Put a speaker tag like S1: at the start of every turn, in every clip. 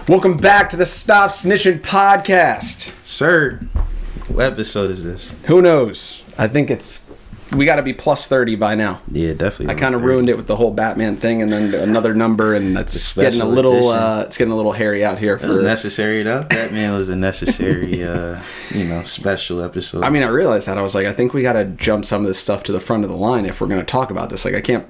S1: Welcome back to the Stop Snitchin podcast.
S2: Sir, what episode is this?
S1: Who knows? I think we got to be plus 30 by now.
S2: Yeah, definitely.
S1: I kind of ruined it with the whole Batman thing and then another number, and it's getting a little hairy out here.
S2: It was necessary though. Batman was a necessary, special episode.
S1: I mean, I realized that. I was like, I think we got to jump some of this stuff to the front of the line if we're going to talk about this. Like, I can't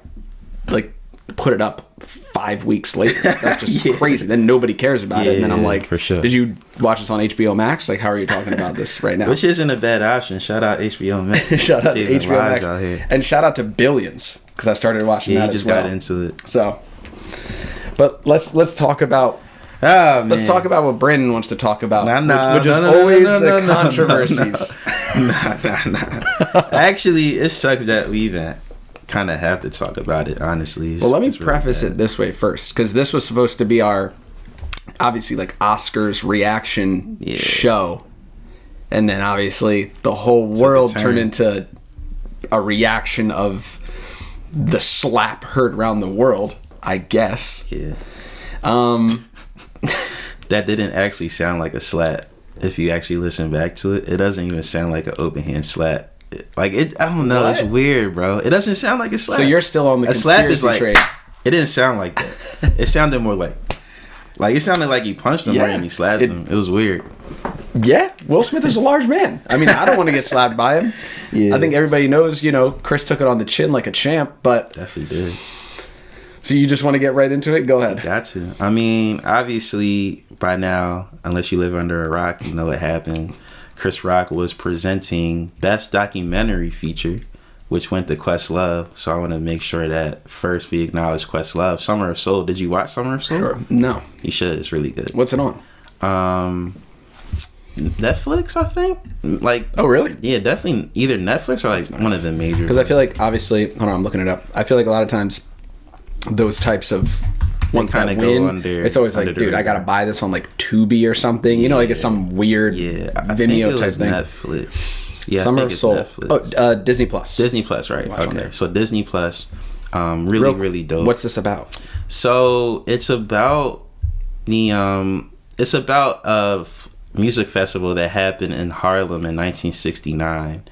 S1: put it up 5 weeks later. That's just crazy. Then nobody cares about it. And then I'm like,
S2: for sure.
S1: Did you watch this on HBO Max? Like, how are you talking about this right now?
S2: Which isn't a bad option. Shout out HBO Max.
S1: Shout out to HBO Max. Out here. And shout out to Billions, because I started watching that as well.
S2: You just got into it.
S1: So, but let's talk about let's talk about what Brandon wants to talk about, which is always the controversies.
S2: Nah. Actually, it sucks that we even kind of have to talk about it, honestly.
S1: Well, let me preface it this way first, because this was supposed to be our, obviously, like, Oscars reaction show, and then obviously the whole world turned into a reaction of the slap heard around the world, I guess.
S2: Yeah. That didn't actually sound like a slap. If you actually listen back to it, it doesn't even sound like an open hand slap. Like, it, I don't know. What? It's weird, bro. It doesn't sound like a slap.
S1: So you're still on the conspiracy train.
S2: It didn't sound like that. It sounded more like it sounded like he punched him more than he slapped him. It was weird.
S1: Yeah, Will Smith is a large man. I mean, I don't want to get slapped by him. Yeah. I think everybody knows, Chris took it on the chin like a champ, but
S2: definitely did.
S1: So you just want to get right into it? Go ahead.
S2: Got to. I mean, obviously, by now, unless you live under a rock, you know what happened. Chris Rock was presenting Best Documentary Feature, which went to Questlove. So I want to make sure that first we acknowledge Questlove. Summer of Soul. Did you watch Summer of Soul?
S1: Sure. No.
S2: You should. It's really good.
S1: What's it on?
S2: Netflix, I think.
S1: Oh, really?
S2: Yeah, definitely either Netflix or one of the major.
S1: Because I feel like, obviously, hold on, I'm looking it up. I feel like a lot of times those types of ones that win, it's always like, dude, I gotta buy this on like Tubi or something. Like it's some weird Vimeo type thing.
S2: Netflix. Yeah,
S1: Summer of Soul. Netflix. Oh, Disney Plus.
S2: Disney Plus, right? Okay, so Disney Plus, really dope.
S1: What's this about?
S2: So it's about a music festival that happened in Harlem in 1969.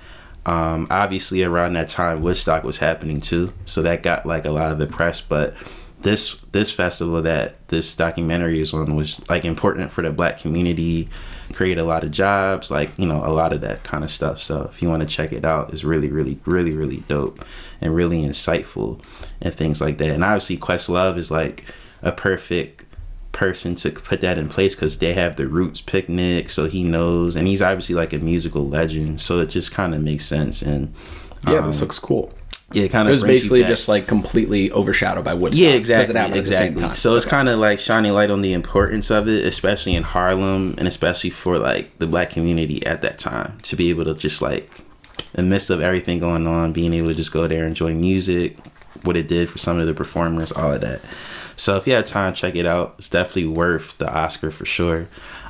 S2: Obviously around that time Woodstock was happening too, so that got like a lot of the press, but this festival that this documentary is on was like important for the black community, create a lot of jobs, like a lot of that kind of stuff. So if you want to check it out, it's really dope and really insightful and things like that. And obviously Questlove is like a perfect person to put that in place because they have the Roots picnic, so he knows, and he's obviously like a musical legend, so it just kind of makes sense. And
S1: this looks cool.
S2: Yeah, it
S1: was basically just like completely overshadowed by Woodstock.
S2: Yeah, exactly.
S1: It happened at the same time.
S2: So it's kind of like shining light on the importance of it, especially in Harlem, and especially for like the black community at that time, to be able to just like, in the midst of everything going on, being able to just go there, enjoy music, what it did for some of the performers, all of that. So if you have time, check it out. It's definitely worth the Oscar for sure.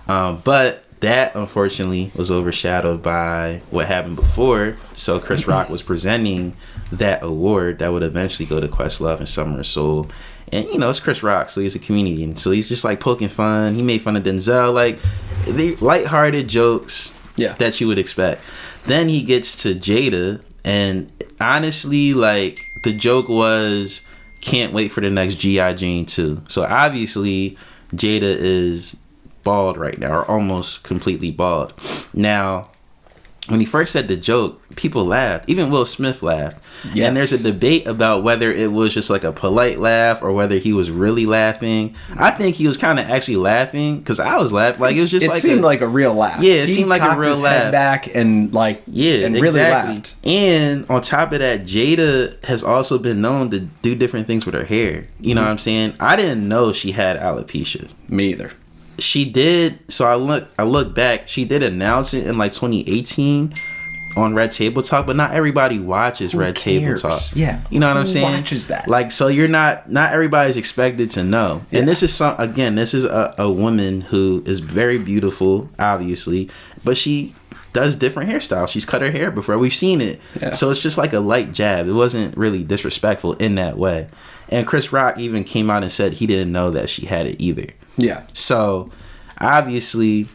S2: But that, unfortunately, was overshadowed by what happened before. So Chris Rock was presenting that award that would eventually go to Questlove and Summer of Soul. And, it's Chris Rock, so he's a comedian. So he's just, like, poking fun. He made fun of Denzel. Like, the lighthearted jokes that you would expect. Then he gets to Jada. And, honestly, like, the joke was, can't wait for the next G.I. Jane 2. So, obviously, Jada is bald right now, or almost completely bald. Now, when he first said the joke, people laughed. Even Will Smith laughed. Yes. And there's a debate about whether it was just like a polite laugh or whether he was really laughing. I think he was kind of actually laughing, because I was laughing. Like, it was just
S1: seemed like a real laugh.
S2: Yeah, it seemed like a real laugh.
S1: Head back and really laughed.
S2: And on top of that, Jada has also been known to do different things with her hair. You know what I'm saying? I didn't know she had alopecia.
S1: Me either.
S2: She did. So I look back. She did announce it in like 2018 on Red Table Talk, but not everybody watches Red Table Talk.
S1: Yeah,
S2: you know what I'm saying?
S1: Watches that?
S2: Like, so you're not everybody's expected to know. Yeah. And this is this is a woman who is very beautiful, obviously, but she does different hairstyles. She's cut her hair before. We've seen it. Yeah. So it's just like a light jab. It wasn't really disrespectful in that way. And Chris Rock even came out and said he didn't know that she had it either.
S1: Yeah.
S2: So obviously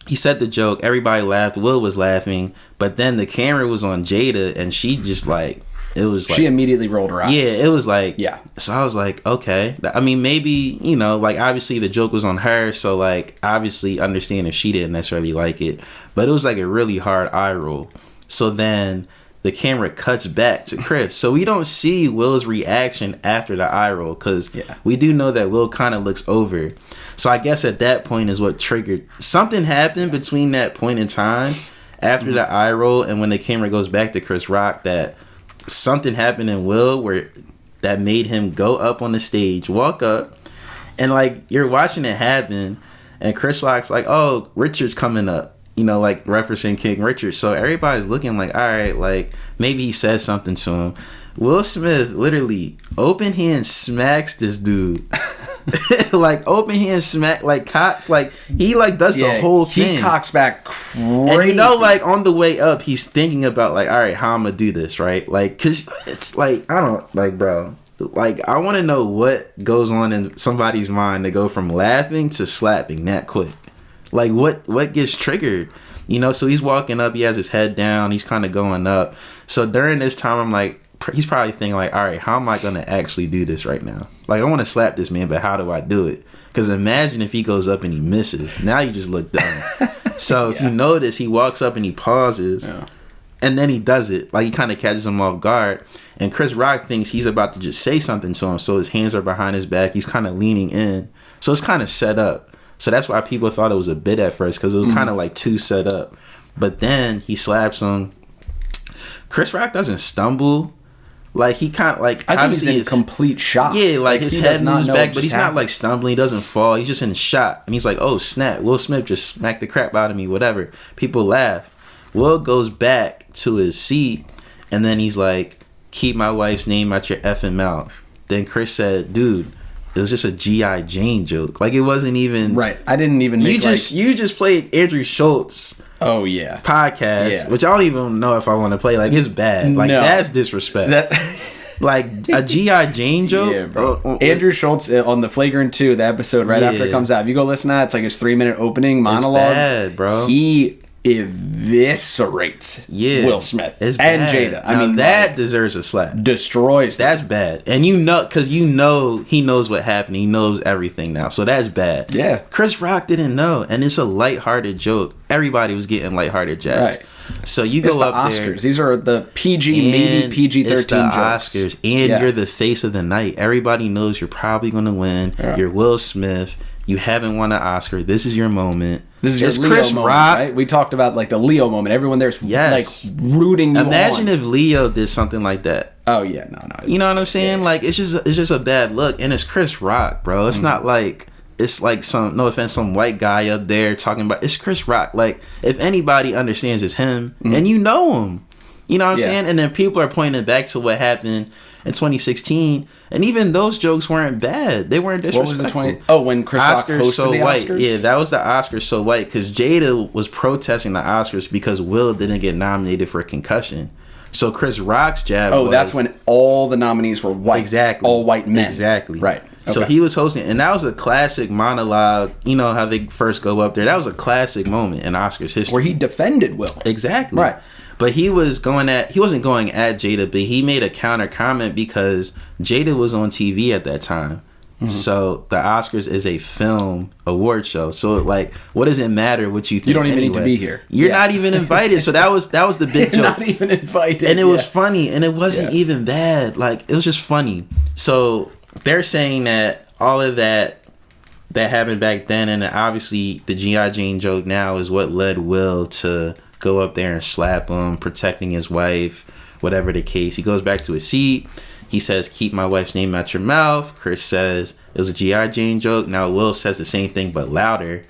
S2: he said the joke, everybody laughed, Will was laughing, but then the camera was on Jada, and she just like, it was like,
S1: she immediately rolled her eyes.
S2: Yeah, it was like,
S1: yeah.
S2: So I was like, okay. I mean, maybe, you know, like, obviously the joke was on her, so like, obviously understand if she didn't necessarily like it, but it was like a really hard eye roll. So then the camera cuts back to Chris, so we don't see Will's reaction after the eye roll, because we do know that Will kind of looks over. So I guess at that point is what triggered, something happened between that point in time after the eye roll and when the camera goes back to Chris Rock, that something happened in Will where that made him go up on the stage, walk up, and like, you're watching it happen, and Chris Rock's like, oh, Richard's coming up, you know, like referencing King Richard. So everybody's looking like, all right, like maybe he says something to him. Will Smith literally open hand smacks this dude. Like open hand smack, like cocks, like he like does the whole thing.
S1: He cocks back crazy.
S2: And you know, like on the way up, he's thinking about like, all right, how I'm gonna do this, right? Like, cause it's like, I don't like, bro. Like, I want to know what goes on in somebody's mind to go from laughing to slapping that quick. Like, what gets triggered? You know, so he's walking up, he has his head down, he's kind of going up. So during this time, I'm like, he's probably thinking like, all right, how am I going to actually do this right now? Like, I want to slap this man, but how do I do it? Because imagine if he goes up and he misses. Now you just look dumb. So if you notice, he walks up and he pauses, and then he does it. Like, he kind of catches him off guard. And Chris Rock thinks he's about to just say something to him. So his hands are behind his back. He's kind of leaning in. So it's kind of set up. So that's why people thought it was a bit at first, because it was kind of like too set up. But then he slaps him. Chris Rock doesn't stumble. Like, he kind of like,
S1: I think he's in complete shock.
S2: Yeah, like his head moves back, but he's not like stumbling. He doesn't fall. He's just in shock. And he's like, oh, snap. Will Smith just smacked the crap out of me, whatever. People laugh. Will goes back to his seat, and then he's like, keep my wife's name out your effing mouth. Then Chris said, dude, it was just a G.I. Jane joke. Like, it wasn't even...
S1: Right. I didn't even make
S2: You just played Andrew Schultz...
S1: Oh, yeah.
S2: Podcast, which I don't even know if I want to play. Like, it's bad. Like, that's disrespect. That's like a G.I. Jane joke.
S1: Yeah, bro. Andrew Schultz on the Flagrant 2, the episode right after it comes out. If you go listen to that, it's like his 3-minute opening monologue.
S2: It's bad, bro.
S1: He eviscerates Will Smith and Jada. I mean,
S2: that deserves a slap.
S1: Destroys them.
S2: That's bad. And you know, because you know he knows what happened. He knows everything now. So that's bad.
S1: Yeah.
S2: Chris Rock didn't know. And it's a lighthearted joke. Everybody was getting lighthearted jabs. Right. So you go up
S1: Oscars.
S2: there.
S1: These are the PG, maybe PG-13
S2: it's the
S1: jokes.
S2: Oscars. And you're the face of the night. Everybody knows you're probably going to win. Yeah. You're Will Smith. You haven't won an Oscar. This is your moment.
S1: This is your Leo Chris moment, Rock. Right? We talked about like the Leo moment. Everyone there's like rooting you
S2: Imagine
S1: on.
S2: If Leo did something like that.
S1: Oh yeah, no.
S2: You know what I'm saying? Yeah. Like it's just a bad look, and it's Chris Rock, bro. It's not like it's like some, no offense, some white guy up there talking about. It's Chris Rock. Like, if anybody understands, it's him, and you know him. You know what I'm saying? And then people are pointing back to what happened in 2016, and even those jokes weren't bad. They weren't disrespectful.
S1: What was the when Chris Rock hosted
S2: So
S1: the
S2: White.
S1: Oscars?
S2: Yeah, that was the Oscars So White, because Jada was protesting the Oscars because Will didn't get nominated for a concussion. So Chris Rock's jab was...
S1: that's when all the nominees were white.
S2: Exactly.
S1: All white men.
S2: Exactly.
S1: Right. Okay.
S2: So he was hosting, and that was a classic monologue. You know how they first go up there. That was a classic moment in Oscars history.
S1: Where he defended Will.
S2: Exactly.
S1: Right.
S2: But he wasn't going at Jada, but he made a counter comment because Jada was on TV at that time. Mm-hmm. So the Oscars is a film award show. So like, what does it matter what you think?
S1: You don't even need to be here.
S2: You're not even invited. So that was the big joke.
S1: Not even invited.
S2: And it was funny, and it wasn't even bad. Like, it was just funny. So they're saying that all of that happened back then, and obviously the G.I. Jane joke now is what led Will to go up there and slap him, protecting his wife, whatever the case. He goes back to his seat. He says, keep my wife's name out your mouth. Chris says it was a G.I. Jane joke. Now Will says the same thing, but louder,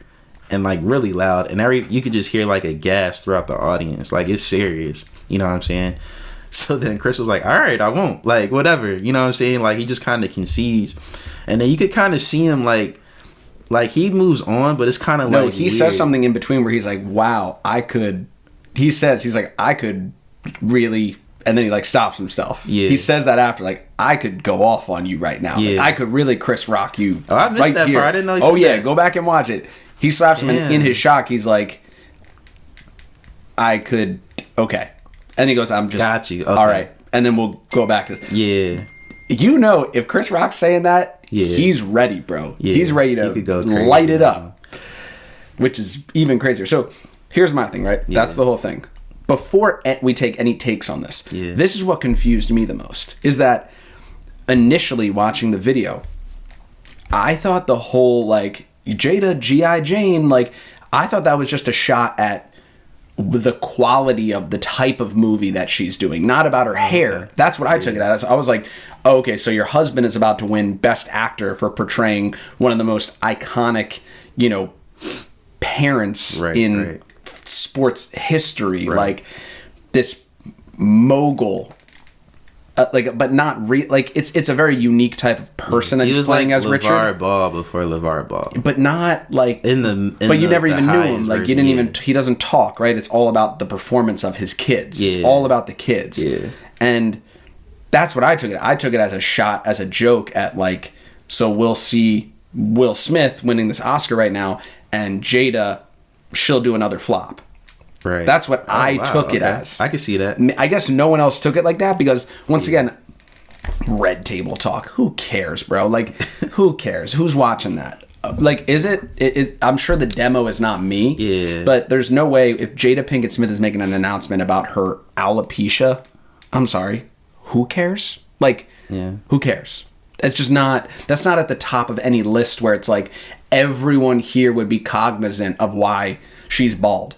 S2: and like really loud. And you could just hear like a gasp throughout the audience. Like, it's serious. You know what I'm saying? So then Chris was like, all right, I won't. Like, whatever. You know what I'm saying? Like, he just kind of concedes. And then you could kind of see him like he moves on, but it's kind of like
S1: he says something in between where he's like, wow, I could really and then he like stops himself.
S2: Yeah.
S1: He says that after, like, I could go off on you right now.
S2: Yeah.
S1: Like, I could really Chris Rock you.
S2: Oh, I missed
S1: right
S2: that
S1: here.
S2: part. I didn't know.
S1: Oh yeah, go back and watch it. He slaps him in his shock. He's like, I could. Okay, and he goes, I'm just
S2: got you. Okay.
S1: All right, and then we'll go back to this.
S2: Yeah.
S1: You know, if Chris Rock's saying that,
S2: yeah.
S1: he's ready, bro.
S2: Yeah.
S1: He's ready to
S2: go crazy,
S1: light it up, which is even crazier. So here's my thing, right?
S2: Yeah.
S1: That's the whole thing. Before we take any takes on this, this is what confused me the most, is that initially watching the video, I thought the whole, like, Jada, G.I. Jane, like, I thought that was just a shot at the quality of the type of movie that she's doing, not about her hair. That's what I took it as. I was like, oh, okay, so your husband is about to win Best Actor for portraying one of the most iconic, you know, parents in sports history, like this mogul, like, but not like it's a very unique type of person that he's playing, like, as Richard.
S2: LeVar Ball before LeVar Ball,
S1: but not like
S2: but
S1: you never even knew him. Like, you didn't even. He doesn't talk, right? It's all about the performance of his kids. It's all about the kids, and that's what I took it. I took it as a shot, as a joke at, like, so we'll see Will Smith winning this Oscar right now, and Jada, she'll do another flop.
S2: Right.
S1: That's what I took it as.
S2: I can see that.
S1: I guess no one else took it like that because, once again, red table talk. Who cares, bro? Like, who cares? Who's watching that? Like, is it? I'm sure the demo is not me.
S2: Yeah.
S1: But there's no way, if Jada Pinkett Smith is making an announcement about her alopecia, I'm sorry, who cares? Like, who cares? It's just not. That's not at the top of any list where it's like everyone here would be cognizant of why she's bald.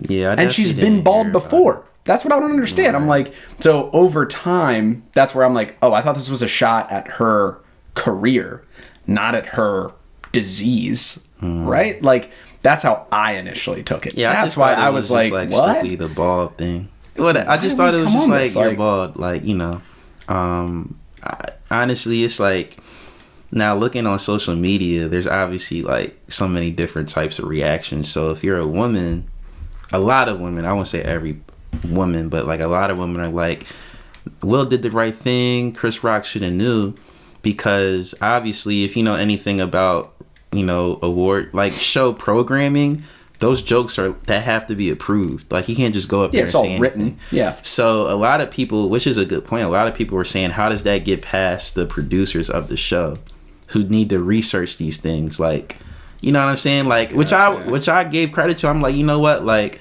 S2: Yeah,
S1: and she's been bald before. That's what I don't understand. Right. I'm like, so over time, that's where I'm like, oh, I thought this was a shot at her career, not at her disease, right? Like, that's how I initially took it.
S2: Yeah,
S1: that's why I was like, what?
S2: Strictly the bald thing. What? I just thought it was just like, you're bald, like, you know. Honestly, it's like, now looking on social media, there's obviously like so many different types of reactions. So if you're a woman, a lot of women, I won't say every woman, but like a lot of women are like, Will did the right thing, Chris Rock should have knew, because obviously if you know anything about, you know, award, like show programming, those jokes that have to be approved. Like, he can't just go up there and say anything. Written.
S1: Yeah.
S2: So a lot of people, which is a good point, a lot of people were saying, how does that get past the producers of the show who need to research these things? Like, you know what I'm saying? Like, which I gave credit to. I'm like, you know what? Like,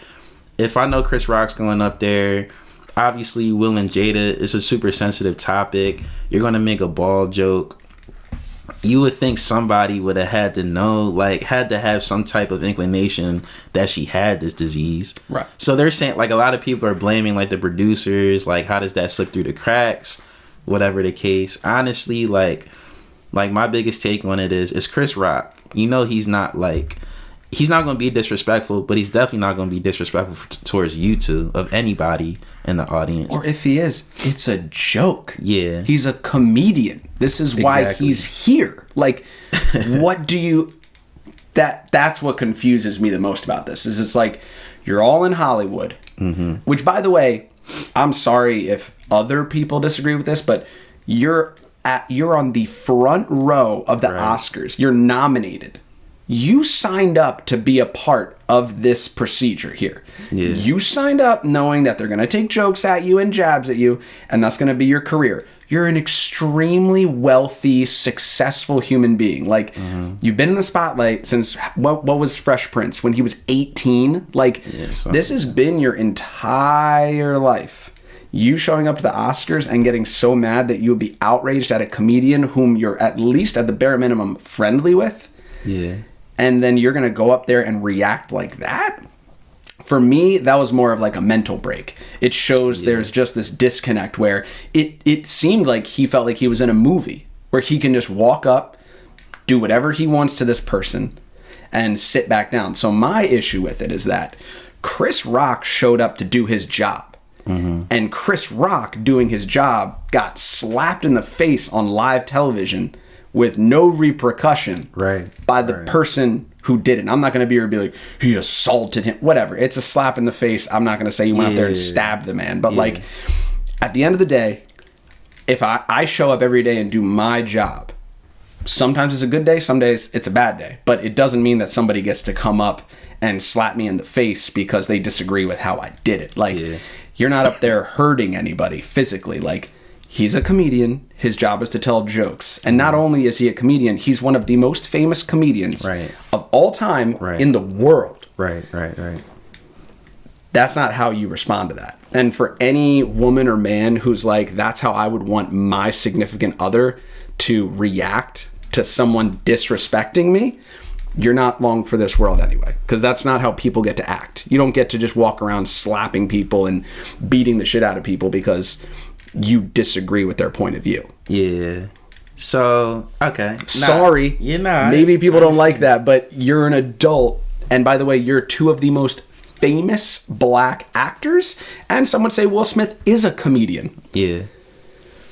S2: if I know Chris Rock's going up there, obviously Will and Jada, it's a super sensitive topic. You're going to make a bald joke. You would think somebody would have had to know, like, had to have some type of inclination that she had this disease.
S1: Right.
S2: So they're saying, like, a lot of people are blaming, like, the producers, like, how does that slip through the cracks? Whatever the case. Honestly, like my biggest take on it is Chris Rock. You know, he's not going to be disrespectful, but he's definitely not going to be disrespectful towards you two, of anybody in the audience.
S1: Or if he is, it's a joke.
S2: Yeah.
S1: He's a comedian. This is why he's here. Like, what do you... That's what confuses me the most about this, is it's like, you're all in Hollywood, which, by the way, I'm sorry if other people disagree with this, but you're on the front row of the Oscars. You're nominated. You signed up to be a part of this procedure here. Yeah. You signed up knowing that they're going to take jokes at you and jabs at you, and that's going to be your career. You're an extremely wealthy, successful human being. Like, you've been in the spotlight since, what was Fresh Prince? When he was 18? Like, this has been your entire life. You showing up to the Oscars and getting so mad that you would be outraged at a comedian whom you're at least at the bare minimum friendly with.
S2: Yeah.
S1: And then you're going to go up there and react like that? For me, that was more of like a mental break. It shows there's just this disconnect where it seemed like he felt like he was in a movie where he can just walk up, do whatever he wants to this person, and sit back down. So my issue with it is that Chris Rock showed up to do his job. And Chris Rock doing his job got slapped in the face on live television with no repercussion by the person who did it. I'm not going to be here and be like, he assaulted him. Whatever. It's a slap in the face. I'm not going to say you went out there and stabbed the man. But like, at the end of the day, if I show up every day and do my job, sometimes it's a good day, some days it's a bad day. But it doesn't mean that somebody gets to come up and slap me in the face because they disagree with how I did it. Like, you're not up there hurting anybody physically. Like, he's a comedian. His job is to tell jokes. And not only is he a comedian, he's one of the most famous comedians of all time in the world.
S2: Right.
S1: That's not how you respond to that. And for any woman or man who's like, that's how I would want my significant other to react to someone disrespecting me, you're not long for this world anyway. Because that's not how people get to act. You don't get to just walk around slapping people and beating the shit out of people because you disagree with their point of view.
S2: Yeah. So, okay.
S1: Sorry. Maybe people don't like that, but you're an adult. And by the way, you're two of the most famous black actors. And some would say Will Smith is a comedian.
S2: Yeah.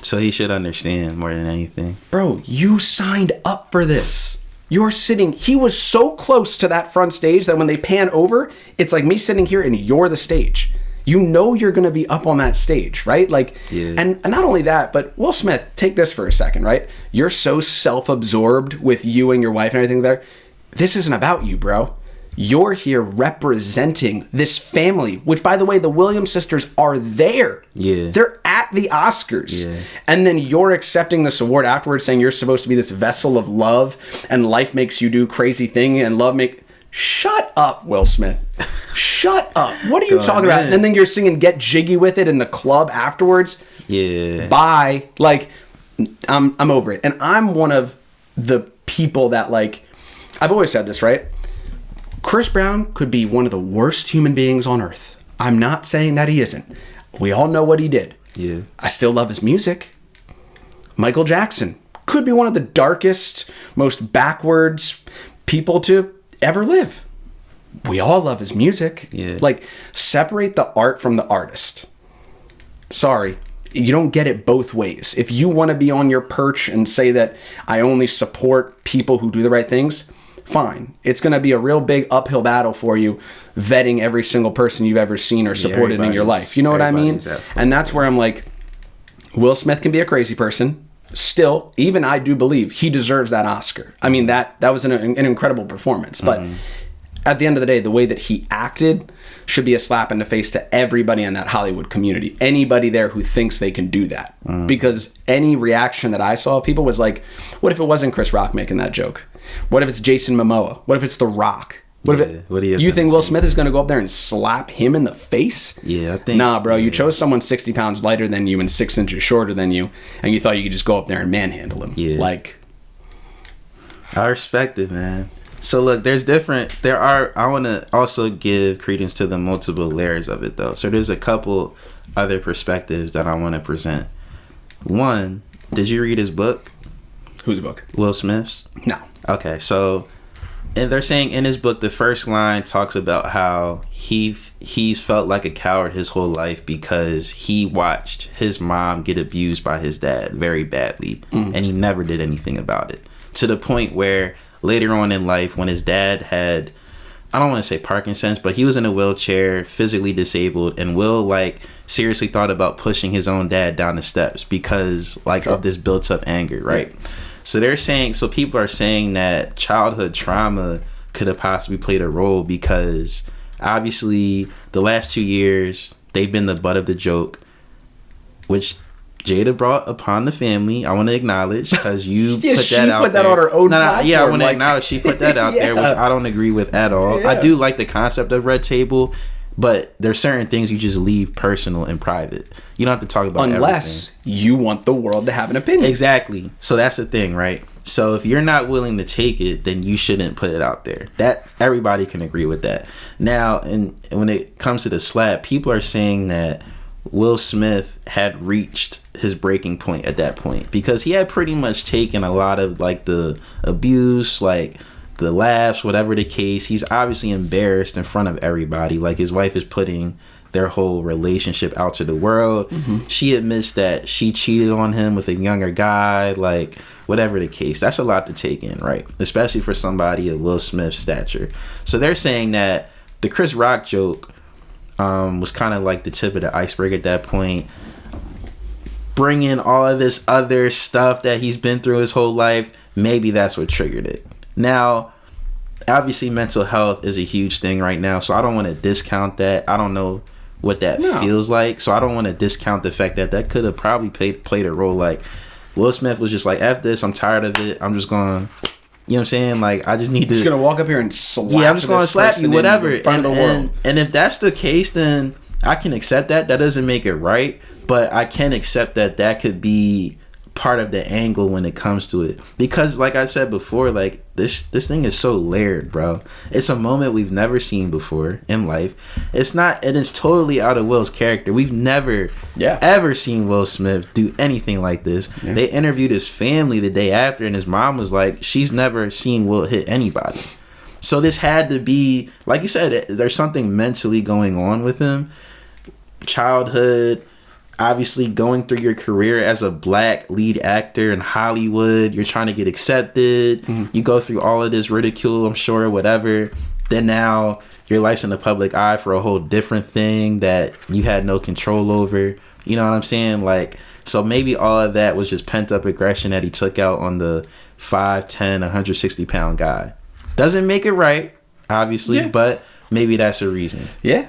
S2: So he should understand more than anything.
S1: Bro, you signed up for this. You're sitting, he was so close to that front stage that when they pan over, it's like me sitting here and you're the stage. You know you're going to be up on that stage, right? Like, and not only that, but Will Smith, take this for a second, right? You're so self-absorbed with you and your wife and everything there. This isn't about you, bro. You're here representing this family, which, by the way, the Williams sisters are there.
S2: Yeah.
S1: They're at the Oscars. Yeah. And then you're accepting this award afterwards saying you're supposed to be this vessel of love and life makes you do crazy thing and love make... Shut up, Will Smith. Shut up. What are you talking about? And then you're singing Get Jiggy With It in the club afterwards.
S2: Yeah.
S1: Bye. Like, I'm over it. And I'm one of the people that, like... I've always said this, right? Chris Brown could be one of the worst human beings on earth. I'm not saying that he isn't. We all know what he did.
S2: Yeah.
S1: I still love his music. Michael Jackson could be one of the darkest, most backwards people to ever live. We all love his music.
S2: Yeah.
S1: Like, separate the art from the artist. Sorry. You don't get it both ways. If you want to be on your perch and say that I only support people who do the right things, fine. It's going to be a real big uphill battle for you vetting every single person you've ever seen or supported in your life. You know what I mean? And that's where I'm like, Will Smith can be a crazy person. Still, even I do believe he deserves that Oscar. I mean, that was an incredible performance. But at the end of the day, the way that he acted should be a slap in the face to everybody in that Hollywood community. Anybody there who thinks they can do that. Because any reaction that I saw of people was like, what if it wasn't Chris Rock making that joke? What if it's Jason Momoa? What if it's The Rock? What if you think Will Smith is going to go up there and slap him in the face?
S2: Yeah, I think...
S1: Nah, bro, you chose someone 60 pounds lighter than you and 6 inches shorter than you, and you thought you could just go up there and manhandle him.
S2: Yeah.
S1: Like...
S2: I respect it, man. So, look, I want to also give credence to the multiple layers of it, though. So, there's a couple other perspectives that I want to present. One, did you read his book?
S1: Whose book?
S2: Will Smith's?
S1: No.
S2: Okay, so... And they're saying in his book, the first line talks about how he's felt like a coward his whole life because he watched his mom get abused by his dad very badly, and he never did anything about it. To the point where later on in life, when his dad had, I don't want to say Parkinson's, but he was in a wheelchair, physically disabled, and Will like seriously thought about pushing his own dad down the steps because of this built up anger, right? Yeah. So people are saying that childhood trauma could have possibly played a role because obviously the last 2 years they've been the butt of the joke, which Jada brought upon the family. I want to acknowledge because you put that out there. She put that on her own platform. Yeah, I want to acknowledge she put that out there, which I don't agree with at all. Yeah. I do like the concept of red table, but there's certain things you just leave personal and private. You don't have to talk about
S1: unless
S2: everything.
S1: You want the world to have an opinion.
S2: Exactly. So that's the thing, right? So if you're not willing to take it, then you shouldn't put it out there. That everybody can agree with that. Now, and when it comes to the slap, people are saying that Will Smith had reached his breaking point at that point because he had pretty much taken a lot of like the abuse, like the laughs, whatever the case. He's obviously embarrassed in front of everybody. Like his wife is putting their whole relationship out to the world. She admits that she cheated on him with a younger guy, like whatever the case. That's a lot to take in, right? Especially for somebody of Will Smith's stature. So they're saying that the Chris Rock joke was kind of like the tip of the iceberg at that point. bring in all of this other stuff that he's been through his whole life. Maybe that's what triggered it. Now, obviously mental health is a huge thing right now, so I don't want to discount that. I don't know what that feels like, so I don't want to discount the fact that that could have probably played a role. Like, Will Smith was just like, F this, I'm tired of it, I'm just going, you know what I'm saying? Like, I just need to...
S1: He's going to walk up here and slap
S2: I'm just going to slap you, whatever.
S1: In front of the world.
S2: And if that's the case, then I can accept that. That doesn't make it right, but I can accept that that could be part of the angle when it comes to it, because like I said before, like this thing is so layered, bro. It's a moment we've never seen before in life. It's not, and it's totally out of Will's character. We've never ever seen Will Smith do anything like this. They interviewed his family the day after, and his mom was like, she's never seen Will hit anybody. So this had to be, like you said, there's something mentally going on with him. Childhood, obviously going through your career as a black lead actor in Hollywood, you're trying to get accepted. You go through all of this ridicule, I'm sure, whatever. Then now your life's in the public eye for a whole different thing that you had no control over. You know what I'm saying? Like, so maybe all of that was just pent up aggression that he took out on the 5'10", 160 pound guy. Doesn't make it right, obviously, but maybe that's a reason.
S1: Yeah.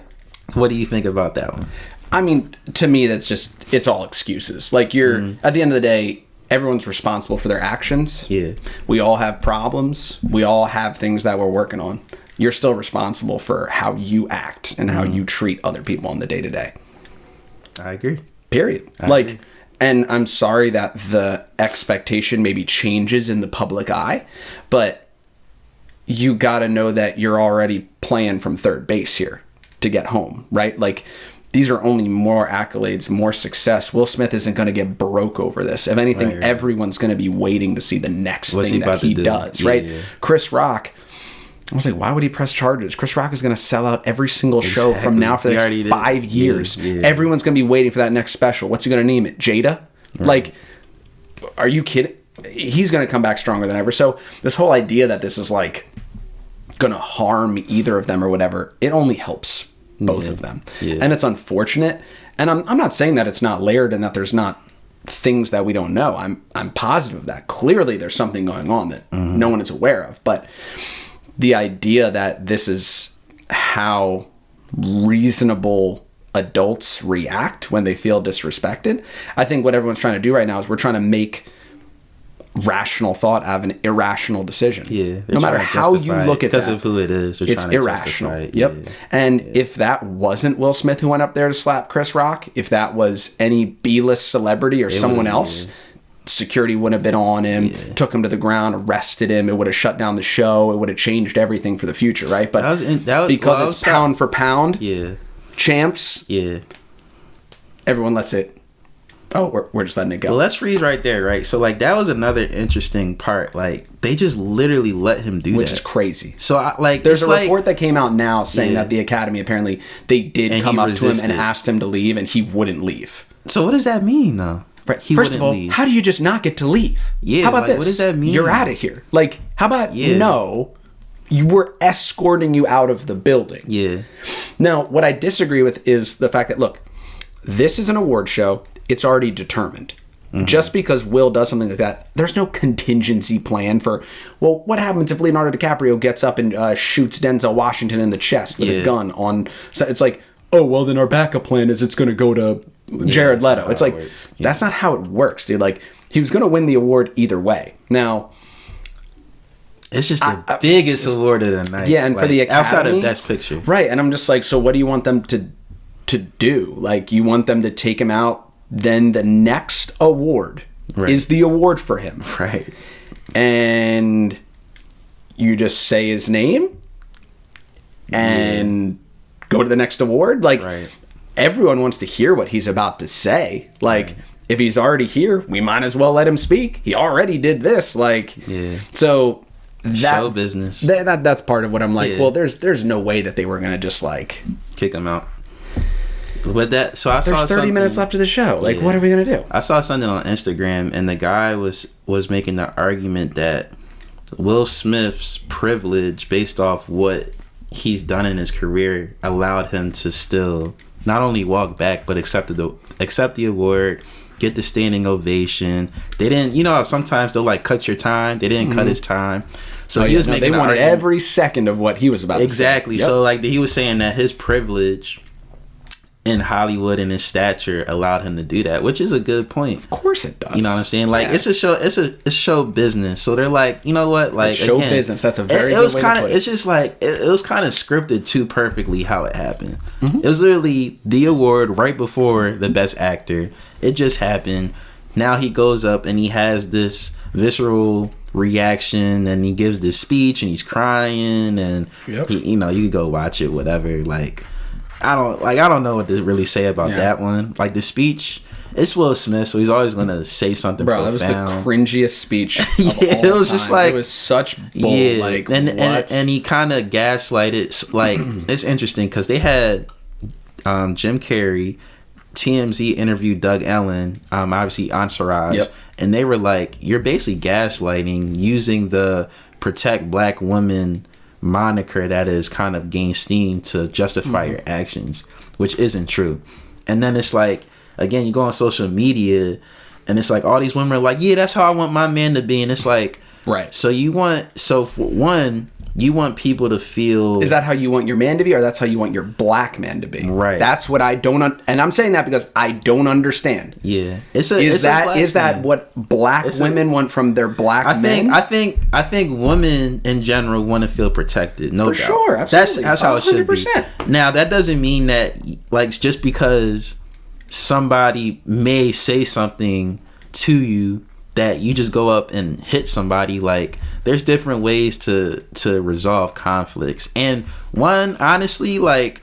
S2: What do you think about that one?
S1: I mean, to me, that's just, it's all excuses. Like, you're, at the end of the day, everyone's responsible for their actions. Yeah. We all have problems. We all have things that we're working on. You're still responsible for how you act and how you treat other people in the day-to-day.
S2: I agree.
S1: Period. I agree. And I'm sorry that the expectation maybe changes in the public eye, but you got to know that you're already playing from third base here to get home, right? Like, these are only more accolades, more success. Will Smith isn't going to get broke over this. If anything, everyone's going to be waiting to see the next thing that he does, right? Yeah. Chris Rock, I was like, why would he press charges? Chris Rock is going to sell out every single show from now for the next 5 years. Everyone's going to be waiting for that next special. What's he going to name it? Jada? Like, are you kidding? He's going to come back stronger than ever. So this whole idea that this is like going to harm either of them or whatever, it only helps both of them. And it's unfortunate. And I'm not saying that it's not layered and that there's not things that we don't know. I'm positive of that. Clearly there's something going on that no one is aware of. But the idea that this is how reasonable adults react when they feel disrespected, I think what everyone's trying to do right now is we're trying to make rational thought out of an irrational decision. No matter how you look at that,
S2: because of who it is,
S1: it's irrational. And if that wasn't Will Smith who went up there to slap Chris Rock, if that was any B-list celebrity or someone else, security would have been on him, took him to the ground, arrested him. It would have shut down the show. It would have changed everything for the future, right? But because it's pound for pound, champs, everyone lets it. Oh, we're just letting it go.
S2: Well, let's freeze right there, right? So, like, that was another interesting part. Like, they just literally let him do that.
S1: Which is crazy.
S2: So,
S1: there's a report that came out now saying that the Academy, apparently, they did come up to him and asked him to leave, and he wouldn't leave.
S2: So, what does that mean, though?
S1: Right. First of all, how do you just not get to leave? How about this?
S2: What does that mean?
S1: You're out of here. Like, how about no, you were escorting you out of the building. Now, what I disagree with is the fact that, look, this is an award show. It's already determined. Just because Will does something like that, there's no contingency plan for, well, what happens if Leonardo DiCaprio gets up and shoots Denzel Washington in the chest with a gun on... So it's like, oh, well, then our backup plan is it's going to go to Jared Leto. It's like, that's not how it works, dude. Like, he was going to win the award either way. Now...
S2: It's just the biggest award of the night.
S1: Yeah, and for the Academy...
S2: Outside of Best Picture.
S1: Right, and I'm just like, so what do you want them to do? Like, you want them to take him out? Then the next award is the award for him.
S2: Right.
S1: And you just say his name and go to the next award. Like, everyone wants to hear what he's about to say. Like, if he's already here, we might as well let him speak. He already did this. Like, so
S2: show business.
S1: That's part of what I'm like, well, there's no way that they were going to just like
S2: kick him out. With that, so I
S1: saw 30 minutes left of the show. Like, what are we gonna do?
S2: I saw something on Instagram, and the guy was making the argument that Will Smith's privilege, based off what he's done in his career, allowed him to still not only walk back but accept the award get the standing ovation. They didn't, you know how sometimes they'll like cut your time. They didn't cut his time. So he was making
S1: they wanted every second of what he was about
S2: exactly.
S1: to say.
S2: So like he was saying that his privilege in Hollywood and his stature allowed him to do that, which is a good point.
S1: Of course it does.
S2: You know what I'm saying? Like it's a show business. So they're like, you know what? Like
S1: show business. That's a very good way to put it.
S2: It's just like it was kind of scripted too perfectly how it happened. It was literally the award right before the best actor. It just happened. Now he goes up and he has this visceral reaction and he gives this speech and he's crying and he, you know, you could go watch it, whatever. Like I don't know what to really say about that one. Like the speech, it's Will Smith, so he's always gonna say something profound.
S1: That was the cringiest speech.
S2: It was just like,
S1: it was such bull. Like
S2: and he kind of gaslighted. Like it's interesting because they had Jim Carrey. TMZ interviewed Doug Ellen, obviously Entourage, and they were like, "You're basically gaslighting using the protect black women moniker that is kind of gained steam to justify your actions," which isn't true. And then it's like, again, you go on social media, and it's like all these women are like, "Yeah, that's how I want my man to be," and it's like,
S1: right.
S2: So for one, you want people to feel... Is
S1: that how you want your man to be, or that's how you want your black man to be?
S2: Right.
S1: That's what I don't... and I'm saying that because I don't understand.
S2: Yeah.
S1: Is that what black women want from their black men?
S2: I think women in general want to feel protected. No doubt. For
S1: sure. Absolutely.
S2: That's how 100%. It should be. Now, that doesn't mean that, like, just because somebody may say something to you that you just go up and hit somebody. Like, there's different ways to resolve conflicts. And one, honestly, like,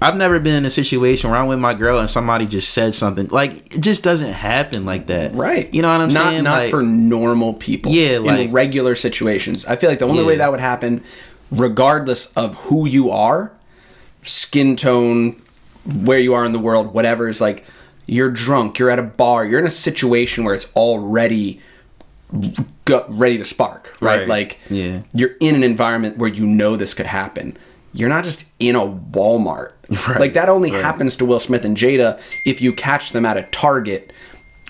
S2: I've never been in a situation where I'm with my girl and somebody just said something. Like, it just doesn't happen like that.
S1: Right.
S2: You know what I'm saying?
S1: Not like, for normal people.
S2: Yeah, like,
S1: in regular situations. I feel like the only way that would happen, regardless of who you are, skin tone, where you are in the world, whatever, is like, you're drunk, you're at a bar, you're in a situation where it's already ready to spark, right? Like, you're in an environment where you know this could happen. You're not just in a Walmart. Right. Like, that only happens to Will Smith and Jada if you catch them at a Target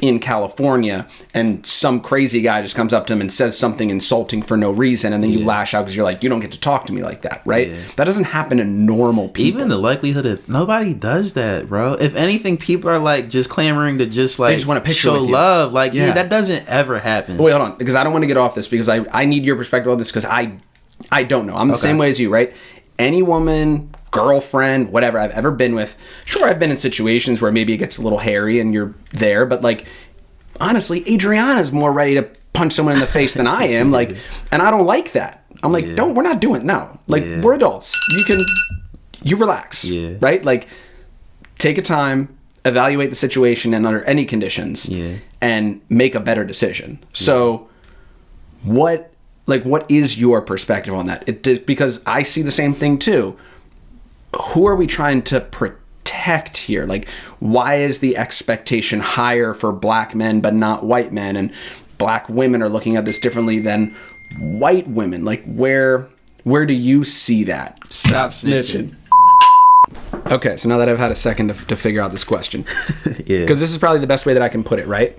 S1: in California and some crazy guy just comes up to them and says something insulting for no reason, and then you lash out because you're like, you don't get to talk to me like that, right? That doesn't happen to normal people.
S2: Even the likelihood of nobody does that, bro. If anything, people are like just clamoring to just like, they just want to show love. Like, that doesn't ever happen.
S1: But wait, hold on, because I don't want to get off this, because I need your perspective on this, because I don't know. I'm the same way as you, right? Any woman, girlfriend, whatever I've ever been with, sure, I've been in situations where maybe it gets a little hairy and you're there, but like, honestly, Adriana's more ready to punch someone in the face than I am. Like, and I don't like that. I'm like, we're not doing it. No. Like, we're adults. You relax. Right? Like, take a time, evaluate the situation and under any conditions, and make a better decision. So, what is your perspective on that? Because I see the same thing too. Who are we trying to protect here? Like, why is the expectation higher for black men but not white men, and black women are looking at this differently than white women? Like, where do you see that?
S2: Stop snitching.
S1: Okay, so now that I've had a second to figure out this question, because this is probably the best way that I can put it, right?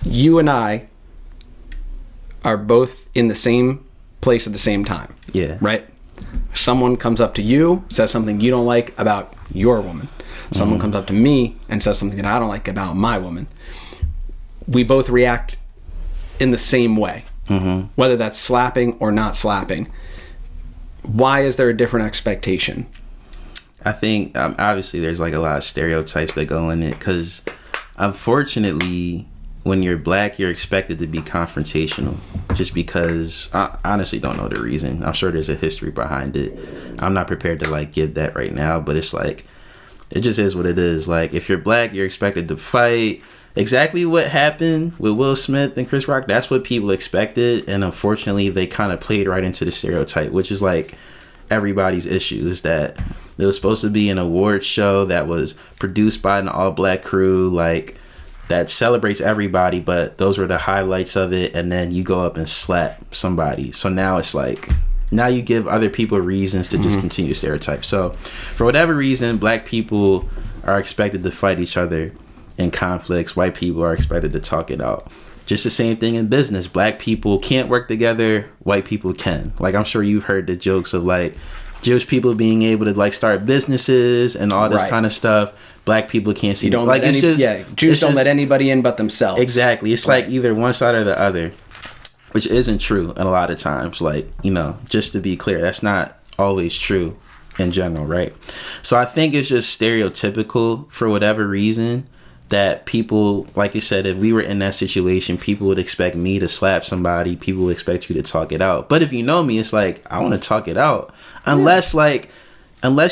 S1: You and I are both in the same place at the same time. Right? Someone comes up to you, says something you don't like about your woman. Someone comes up to me and says something that I don't like about my woman. We both react in the same way, whether that's slapping or not slapping. Why is there a different expectation?
S2: I think obviously there's like a lot of stereotypes that go in it, because unfortunately, when you're black, you're expected to be confrontational, just because I honestly don't know the reason. I'm sure there's a history behind it. I'm not prepared to like give that right now, but it's like, it just is what it is. Like, if you're black, you're expected to fight. Exactly what happened with Will Smith and Chris Rock, that's what people expected, and unfortunately they kind of played right into the stereotype, which is like everybody's issue, is that it was supposed to be an award show that was produced by an all-black crew, like, that celebrates everybody, but those were the highlights of it, and then you go up and slap somebody. So now it's like, now you give other people reasons to just continue stereotypes. So for whatever reason, black people are expected to fight each other. in conflicts, white people are expected to talk it out. Just the same thing in business. Black people can't work together. White people can. Like, I'm sure you've heard the jokes of like Jewish people being able to like start businesses and all this kind of stuff. Black people can't see.
S1: You don't
S2: like,
S1: let Jews don't let anybody in but themselves.
S2: Exactly. It's like either one side or the other, which isn't true a lot of times. Like, you know, just to be clear, that's not always true in general, right? So I think it's just stereotypical for whatever reason that people, like you said, if we were in that situation, people would expect me to slap somebody. People would expect you to talk it out. But if you know me, it's like, I want to talk it out. Unless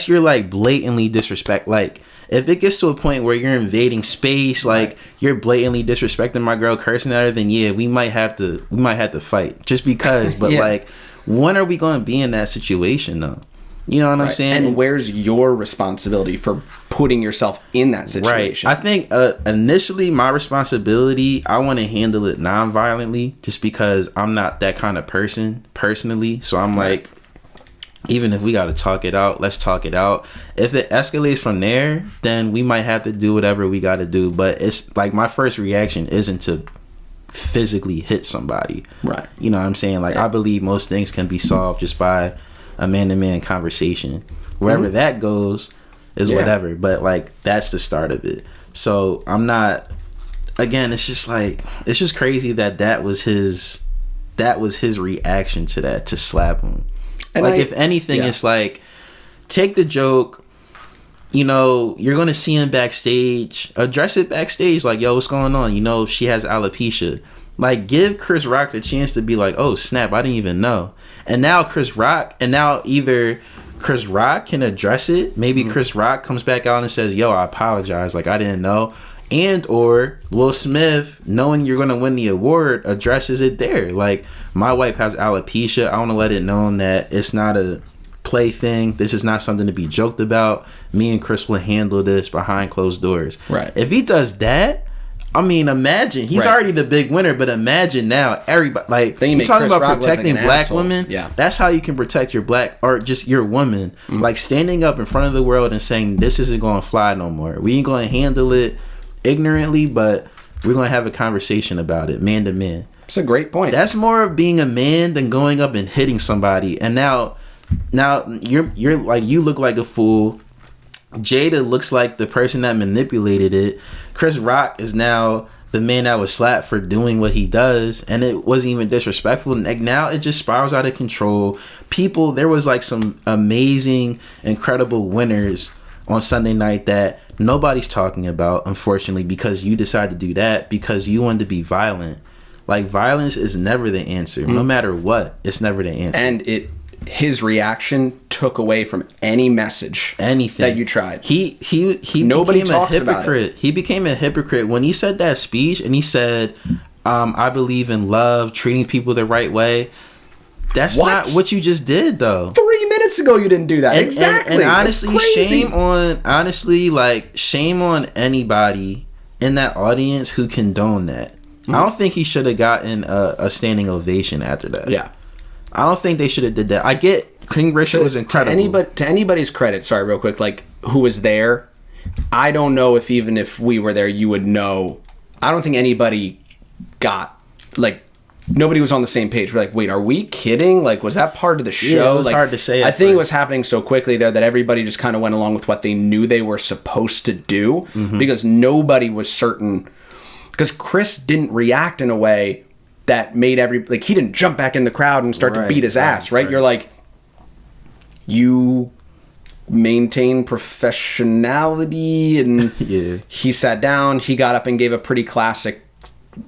S2: you're like blatantly disrespect. Like, if it gets to a point where you're invading space, like you're blatantly disrespecting my girl, cursing at her, then yeah, we might have to fight just because. But like, when are we going to be in that situation though? You know what I'm saying?
S1: And where's your responsibility for putting yourself in that situation?
S2: Right. I think initially my responsibility, I want to handle it non-violently just because I'm not that kind of person personally. So I'm like, even if we got to talk it out, let's talk it out. If it escalates from there, then we might have to do whatever we got to do. But it's like my first reaction isn't to physically hit somebody.
S1: Right.
S2: You know what I'm saying? Like, I believe most things can be solved just by a man-to-man conversation. Wherever that goes is whatever, but like that's the start of it. So I'm not, again, it's just like, it's just crazy that was his reaction to that, to slap him. And like, if anything, it's like, take the joke, you know, you're gonna see him backstage, address it backstage, like, yo, what's going on? You know, she has alopecia. Like, give Chris Rock the chance to be like, oh snap, I didn't even know. And now either Chris Rock can address it. Maybe Chris Rock comes back out and says, yo, I apologize. Like, I didn't know. And or Will Smith, knowing you're going to win the award, addresses it there. Like, my wife has alopecia. I want to let it known that it's not a play thing. This is not something to be joked about. Me and Chris will handle this behind closed doors.
S1: Right.
S2: If he does that, I mean, imagine he's already the big winner, but imagine now everybody, like, you're talking about protecting black women.
S1: Yeah,
S2: that's how you can protect your black, or just your woman, like standing up in front of the world and saying, this isn't going to fly no more. We ain't going to handle it ignorantly, but we're going to have a conversation about it, man to man.
S1: It's a great point.
S2: That's more of being a man than going up and hitting somebody. And now you're like, you look like a fool. Jada looks like the person that manipulated it. Chris Rock is now the man that was slapped for doing what he does, and it wasn't even disrespectful. Like, now it just spirals out of control. People, there was like some amazing, incredible winners on Sunday night that nobody's talking about, unfortunately, because you decided to do that because you wanted to be violent. Like, violence is never the answer. No matter what, it's never the answer.
S1: And his reaction took away from any message, anything that you tried.
S2: He
S1: Nobody
S2: became
S1: talks
S2: a hypocrite. About it. He became a hypocrite when he said that speech, and he said, "I believe in love, treating people the right way." That's not what you just did, though.
S1: 3 minutes ago, you didn't do that. Exactly.
S2: And honestly, shame on anybody in that audience who condoned that. I don't think he should have gotten a standing ovation after that.
S1: Yeah.
S2: I don't think they should have did that. I get King Richard was incredible.
S1: To anybody's credit, sorry, real quick, like, who was there, I don't know if even if we were there, you would know. I don't think anybody got, like, nobody was on the same page. We're like, wait, are we kidding? Like, was that part of the show?
S2: Yeah, it was hard to say.
S1: I think it was happening so quickly there that everybody just kind of went along with what they knew they were supposed to do because nobody was certain. Because Chris didn't react in a way that made he didn't jump back in the crowd and start to beat his ass, right? You're like, you maintain professionality, and he sat down, he got up and gave a pretty classic,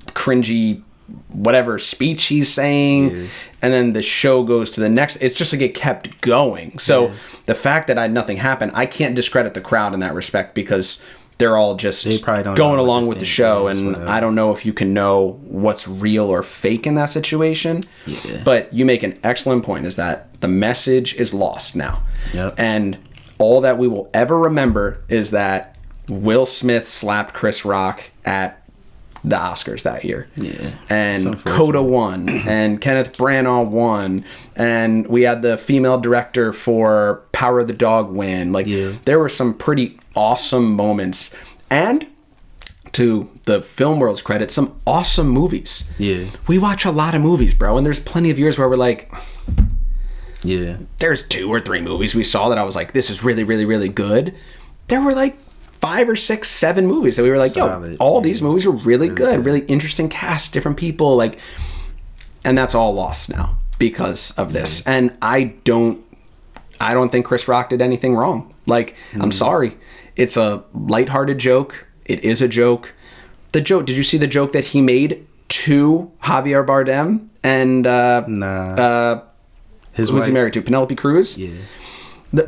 S1: cringy, whatever speech he's saying, and then the show goes to the next. It's just like it kept going. So the fact that nothing happened, I can't discredit the crowd in that respect because they're all just going along with the show, and I don't know if you can know what's real or fake in that situation. Yeah. But you make an excellent point, is that the message is lost now. Yep. And all that we will ever remember is that Will Smith slapped Chris Rock at the Oscars that year. Yeah. And Coda won, and Kenneth Branagh won, and we had the female director for Power of the Dog win. Like, there were some pretty awesome moments. And to the film world's credit, some awesome movies.
S2: Yeah.
S1: We watch a lot of movies, bro, and there's plenty of years where we're like,
S2: yeah,
S1: there's 2 or 3 movies we saw that I was like, this is really, really, really good. There were like 5 or 6, 7 movies that we were like, solid. Yo, all these movies were really good, really interesting cast, different people, like, and that's all lost now because of this. And I don't think Chris Rock did anything wrong. Like, I'm sorry. It's a lighthearted joke. It is a joke. The joke, did you see the joke that he made to Javier Bardem and
S2: his
S1: who's
S2: wife?
S1: He married to? Penelope Cruz?
S2: Yeah.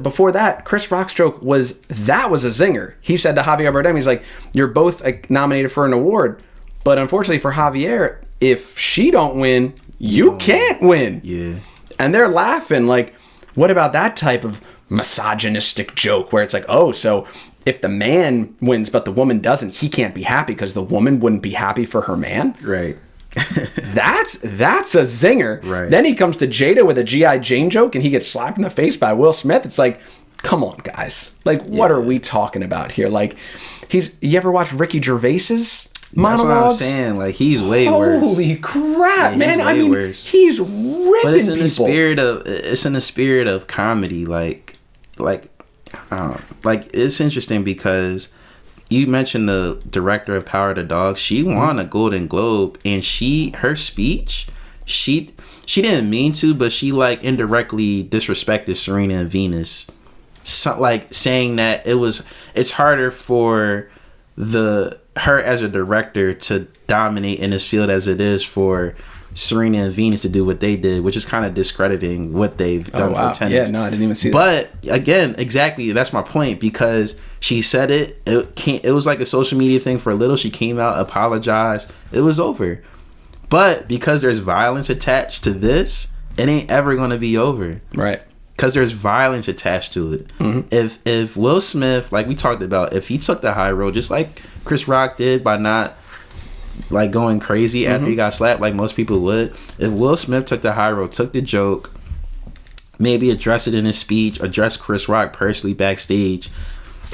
S1: Before that, Chris Rock's joke was a zinger. He said to Javier Bardem, he's like, you're both nominated for an award, but unfortunately for Javier, if she don't win, you can't win.
S2: Yeah.
S1: And they're laughing like, what about that type of misogynistic joke where it's like, oh, so if the man wins but the woman doesn't, he can't be happy because the woman wouldn't be happy for her man?
S2: Right.
S1: That's a zinger.
S2: Right.
S1: Then he comes to Jada with a G.I. Jane joke and he gets slapped in the face by Will Smith. It's like, come on, guys. Like, what are we talking about here? Like, you ever watch Ricky Gervais's monologues?
S2: That's what I'm saying. Like, he's way worse.
S1: Holy crap, man. I mean,
S2: worse.
S1: He's ripping
S2: but it's in
S1: people.
S2: It's in the spirit of comedy. Like it's interesting because you mentioned the director of Power of the Dog. She won a Golden Globe, and her speech, she didn't mean to, but she like indirectly disrespected Serena and Venus. So, like, saying that it's harder for her as a director to dominate in this field as it is for Serena and Venus to do what they did, which is kind of discrediting what they've done for tennis.
S1: Yeah, no, I didn't even see that.
S2: But again, exactly, that's my point, because she said it was like a social media thing for a little. She came out, apologized, it was over. But because there's violence attached to this, it ain't ever going to be over.
S1: Right.
S2: Because there's violence attached to it. Mm-hmm. If Will Smith, like we talked about, if he took the high road, just like Chris Rock did by not like going crazy after he got slapped like most people would, if Will Smith took the high road, took the joke, maybe addressed it in his speech, addressed Chris Rock personally backstage,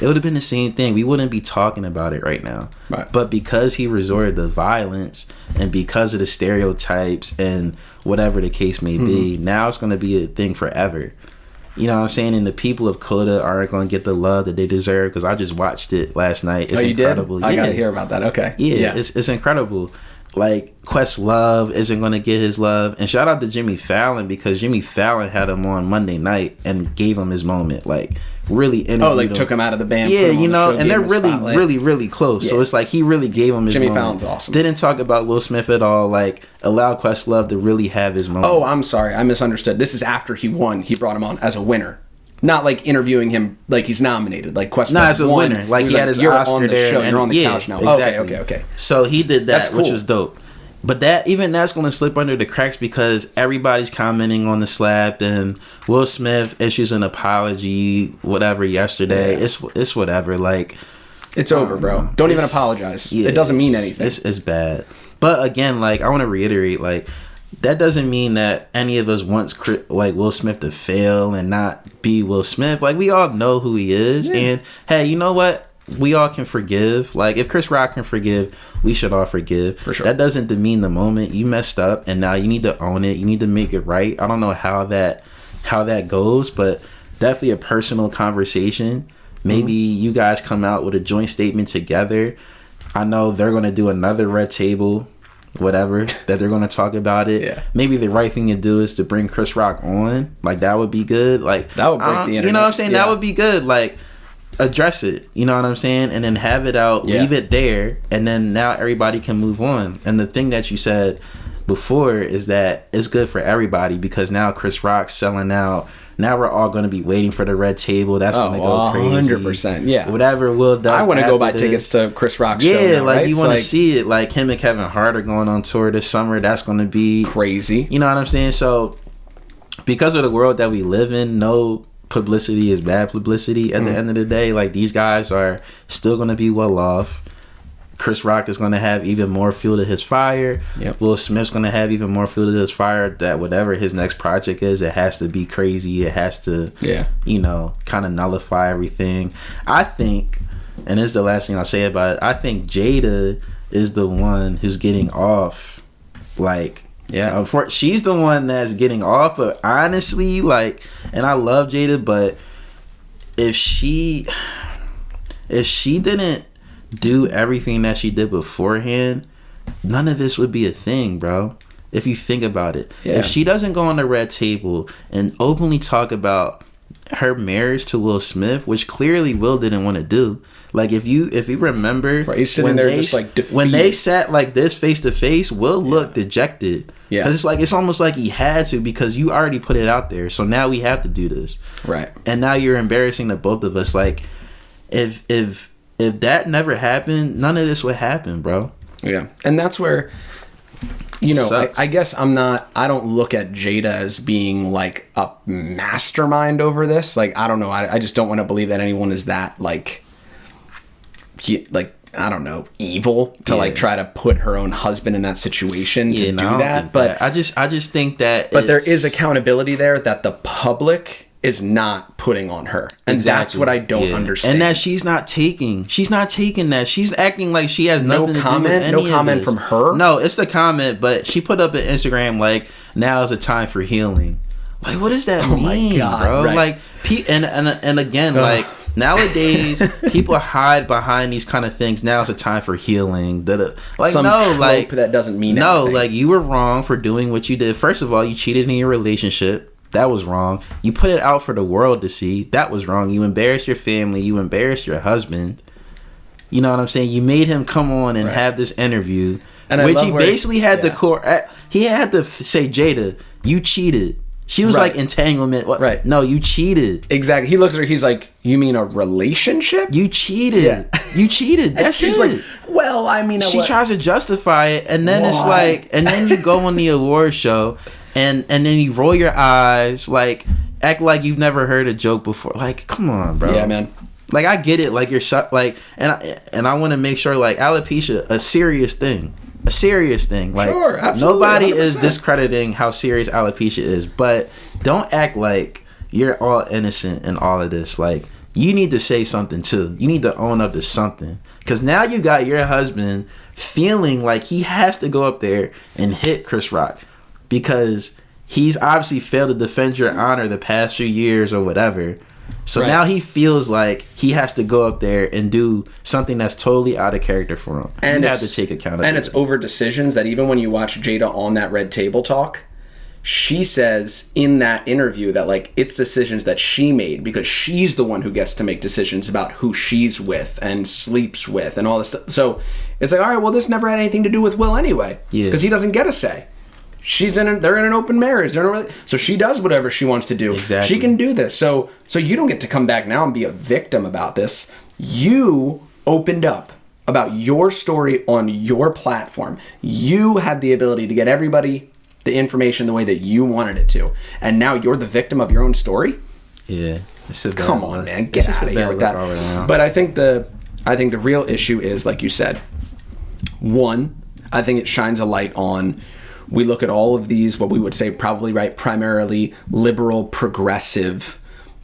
S2: it would have been the same thing. We wouldn't be talking about it right now.
S1: Right.
S2: But because he resorted to violence and because of the stereotypes and whatever the case may be, now it's going to be a thing forever. You know what I'm saying? And the people of Coda aren't going to get the love that they deserve, because I just watched it last night. It's incredible.
S1: I got to hear about that. Okay.
S2: Yeah. It's incredible. Like, Questlove isn't going to get his love. And shout out to Jimmy Fallon, because Jimmy Fallon had him on Monday night and gave him his moment. Like, really interviewed him.
S1: Took him out of the band.
S2: Yeah, you know, and they're really close. Yeah. So it's like he really gave him his
S1: Jimmy
S2: moment.
S1: Fallon's awesome.
S2: Didn't talk about Will Smith at all. Like, allowed Questlove to really have his moment.
S1: Oh, I'm sorry. I misunderstood. This is after he won. He brought him on as a winner. Not like interviewing him like he's nominated. Like Questlove.
S2: No, as a winner. Like, he had his Oscar there.
S1: Show. You're on the couch now.
S2: Exactly.
S1: Okay.
S2: So he did that,
S1: cool.
S2: which was dope. But that's going to slip under the cracks because everybody's commenting on the slap, and Will Smith issues an apology, whatever, yesterday. Yeah. It's whatever. Like,
S1: it's over, bro. Don't even apologize. Yeah, it doesn't mean anything.
S2: It's bad. But again, like, I want to reiterate, like, that doesn't mean that any of us wants like Will Smith to fail and not be Will Smith. Like, we all know who he is, and hey, you know what? We all can forgive. Like, if Chris Rock can forgive, we should all forgive.
S1: For sure.
S2: That doesn't demean the moment. You messed up, and now you need to own it. You need to make it right. I don't know how that goes, but definitely a personal conversation. Maybe you guys come out with a joint statement together. I know they're going to do another red table, whatever, that they're going to talk about it.
S1: Yeah.
S2: Maybe the right thing to do is to bring Chris Rock on. Like, that would be good. Like,
S1: that would break the internet.
S2: You know what I'm saying? Yeah. That would be good. Like, address it, you know what I'm saying, and then have it out, leave it there, and then now everybody can move on. And the thing that you said before is that it's good for everybody, because now Chris Rock's selling out. Now we're all going to be waiting for the red table. That's going to go crazy.
S1: 100%. Yeah.
S2: Whatever Will does.
S1: I want to go buy tickets to Chris Rock's show.
S2: Yeah,
S1: now,
S2: like,
S1: right?
S2: you want to see it. Like, him and Kevin Hart are going on tour this summer. That's going to be
S1: crazy.
S2: You know what I'm saying? So, because of the world that we live in, no publicity is bad publicity at the end of the day. Like, these guys are still going to be well off. Chris Rock is going to have even more fuel to his fire.
S1: Yep.
S2: Will Smith's going to have even more fuel to his fire, that whatever his next project is, it has to be crazy. It has to, you know, kind of nullify everything. I think and this is the last thing I'll say about it. I think Jada is the one who's getting off. Like,
S1: yeah,
S2: she's the one that's getting off. But honestly, like, and I love Jada, but if she didn't do everything that she did beforehand, none of this would be a thing, bro. If you think about it, if she doesn't go on the red table and openly talk about her marriage to Will Smith, which clearly Will didn't want to do. Like, if you remember,
S1: right, he's sitting there just like defeated.
S2: When they sat like this face to face, Will looked dejected. Yeah, because it's almost like he had to, because you already put it out there. So now we have to do this,
S1: right? And
S2: now you're embarrassing the both of us. Like, if that never happened, none of this would happen, bro.
S1: Yeah, and that's where, you know, I guess I don't look at Jada as being like a mastermind over this. Like, I don't know. I just don't want to believe that anyone is that like I don't know, evil to like try to put her own husband in that situation to do that. But
S2: I just think that.
S1: But there is accountability there that the public is not putting on her, and that's what I don't understand.
S2: And that she's not taking that. She's acting like she has nothing to do with any
S1: no comment from her.
S2: No, it's the comment, but she put up an Instagram like, now is a time for healing. Like, what does that mean, my God, bro? Right. Like, and again, like, nowadays people hide behind these kind of things. Now is a time for healing. Like,
S1: some trope like that doesn't mean anything.
S2: Like, you were wrong for doing what you did. First of all, you cheated in your relationship. That was wrong. You put it out for the world to see. That was wrong. You embarrassed your family. You embarrassed your husband. You know what I'm saying? You made him come on and have this interview, and which he basically had the core. He had to say, Jada, you cheated. She was like, entanglement. What?
S1: Right.
S2: No, you cheated.
S1: Exactly. He looks at her. He's like, you mean a relationship?
S2: You cheated. Yeah. You cheated. That's
S1: she's like, well, I mean,
S2: she tries to justify it, and then it's like, and then you go on the award show, and then you roll your eyes, like, act like you've never heard a joke before. Like, come on, bro.
S1: Yeah, man.
S2: Like, I get it. Like, you're like, and I want to make sure, like, alopecia, a serious thing. Like,
S1: sure, absolutely,
S2: nobody
S1: 100%.
S2: is discrediting how serious alopecia is, but don't act like you're all innocent in all of this. Like, you need to say something too. You need to own up to something, because now you got your husband feeling like he has to go up there and hit Chris Rock because he's obviously failed to defend your honor the past few years or whatever. So now he feels like he has to go up there and do something that's totally out of character for him. And you have to take accountability.
S1: And it's over decisions that even when you watch Jada on that Red Table Talk, she says in that interview that, like, it's decisions that she made because she's the one who gets to make decisions about who she's with and sleeps with and all this stuff. So it's like, all right, well, this never had anything to do with Will anyway. Yeah. Because he doesn't get a say. They're in an open marriage. So she does whatever she wants to do.
S2: Exactly.
S1: She can do this. So you don't get to come back now and be a victim about this. You opened up about your story on your platform. You had the ability to get everybody the information the way that you wanted it to. And now you're the victim of your own story?
S2: Yeah.
S1: Come on, man. Get out of here with that. But I think the real issue is, like you said, one, I think it shines a light on, we look at all of these, what we would say probably, right, primarily liberal, progressive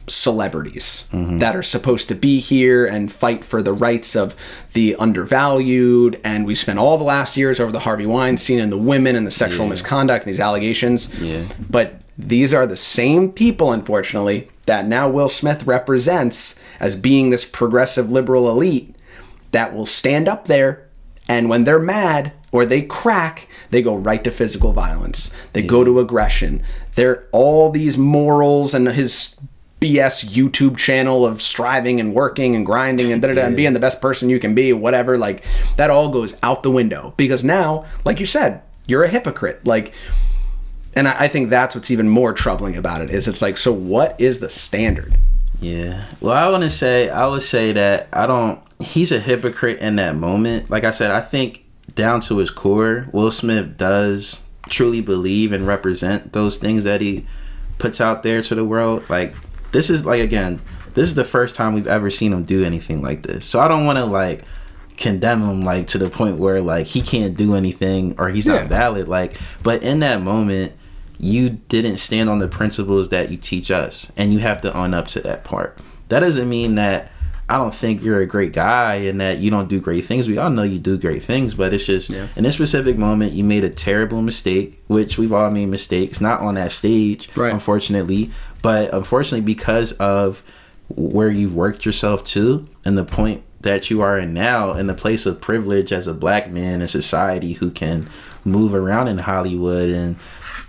S1: celebrities that are supposed to be here and fight for the rights of the undervalued. And we spent all the last years over the Harvey Weinstein and the women and the sexual misconduct and these allegations. Yeah. But these are the same people, unfortunately, that now Will Smith represents as being this progressive liberal elite that will stand up there, and when they're mad or they crack, they go right to physical violence. They go to aggression. They're all these morals and his BS YouTube channel of striving and working and grinding and and being the best person you can be, whatever. Like, that all goes out the window because now, like you said, you're a hypocrite. Like, and I think that's what's even more troubling about it is it's like, so what is the standard?
S2: Yeah. Well, I would say that he's a hypocrite in that moment. Like I said, I think down to his core, Will Smith does truly believe and represent those things that he puts out there to the world. Like, this is the first time we've ever seen him do anything like this. So I don't want to, like, condemn him, like, to the point where, like, he can't do anything or he's not valid. Like, but in that moment, you didn't stand on the principles that you teach us, and you have to own up to that part. That doesn't mean that I don't think you're a great guy and that you don't do great things. We all know you do great things, but it's just in this specific moment, you made a terrible mistake, which we've all made mistakes, not on that stage, unfortunately, but unfortunately because of where you've worked yourself to and the point that you are in now, in the place of privilege as a black man in society who can move around in Hollywood, and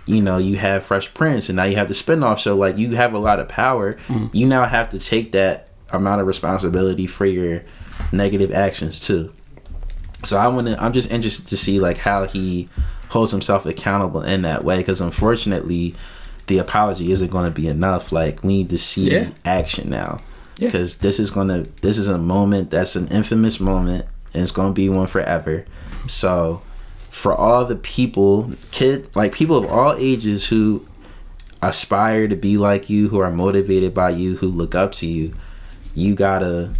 S2: you know, you have Fresh Prince and now you have the spinoff show, like you have a lot of power. You now have to take that amount of responsibility for your negative actions too. So I'm just interested to see like how he holds himself accountable in that way, because unfortunately the apology isn't going to be enough. Like we need to see action now, because this is a moment that's an infamous moment and it's going to be one forever. So for all the people, people of all ages who aspire to be like you, who are motivated by you, who look up to you, you gotta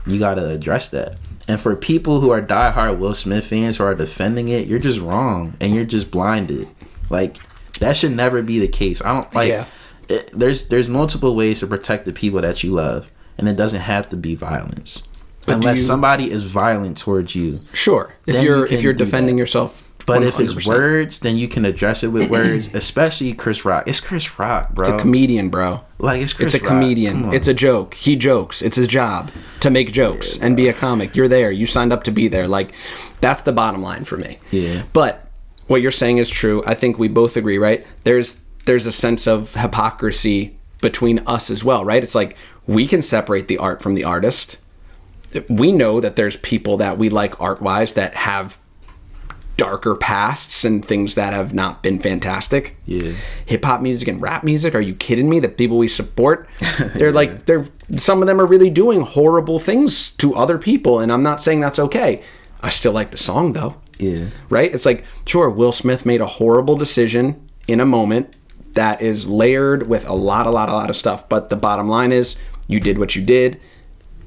S2: address that. And for people who are diehard Will Smith fans who are defending it, you're just wrong and you're just blinded. Like that should never be the case. I don't like. There's multiple ways to protect the people that you love, and it doesn't have to be violence. But unless somebody is violent towards you,
S1: sure. If you're defending yourself.
S2: But 100%. If it's words, then you can address it with words, especially Chris Rock. It's Chris Rock, bro.
S1: It's a comedian, bro.
S2: Like, it's Chris Rock.
S1: It's a comedian. It's a joke. He jokes. It's his job to make jokes and be a comic. You're there. You signed up to be there. Like, that's the bottom line for me.
S2: Yeah.
S1: But what you're saying is true. I think we both agree, right? There's a sense of hypocrisy between us as well, right? It's like we can separate the art from the artist. We know that there's people that we like art-wise that have darker pasts and things that have not been fantastic.
S2: Yeah.
S1: Hip hop music and rap music. Are you kidding me? The people we support, they're some of them are really doing horrible things to other people, and I'm not saying that's okay. I still like the song though.
S2: Yeah.
S1: Right? It's like, sure, Will Smith made a horrible decision in a moment that is layered with a lot of stuff, but the bottom line is you did what you did.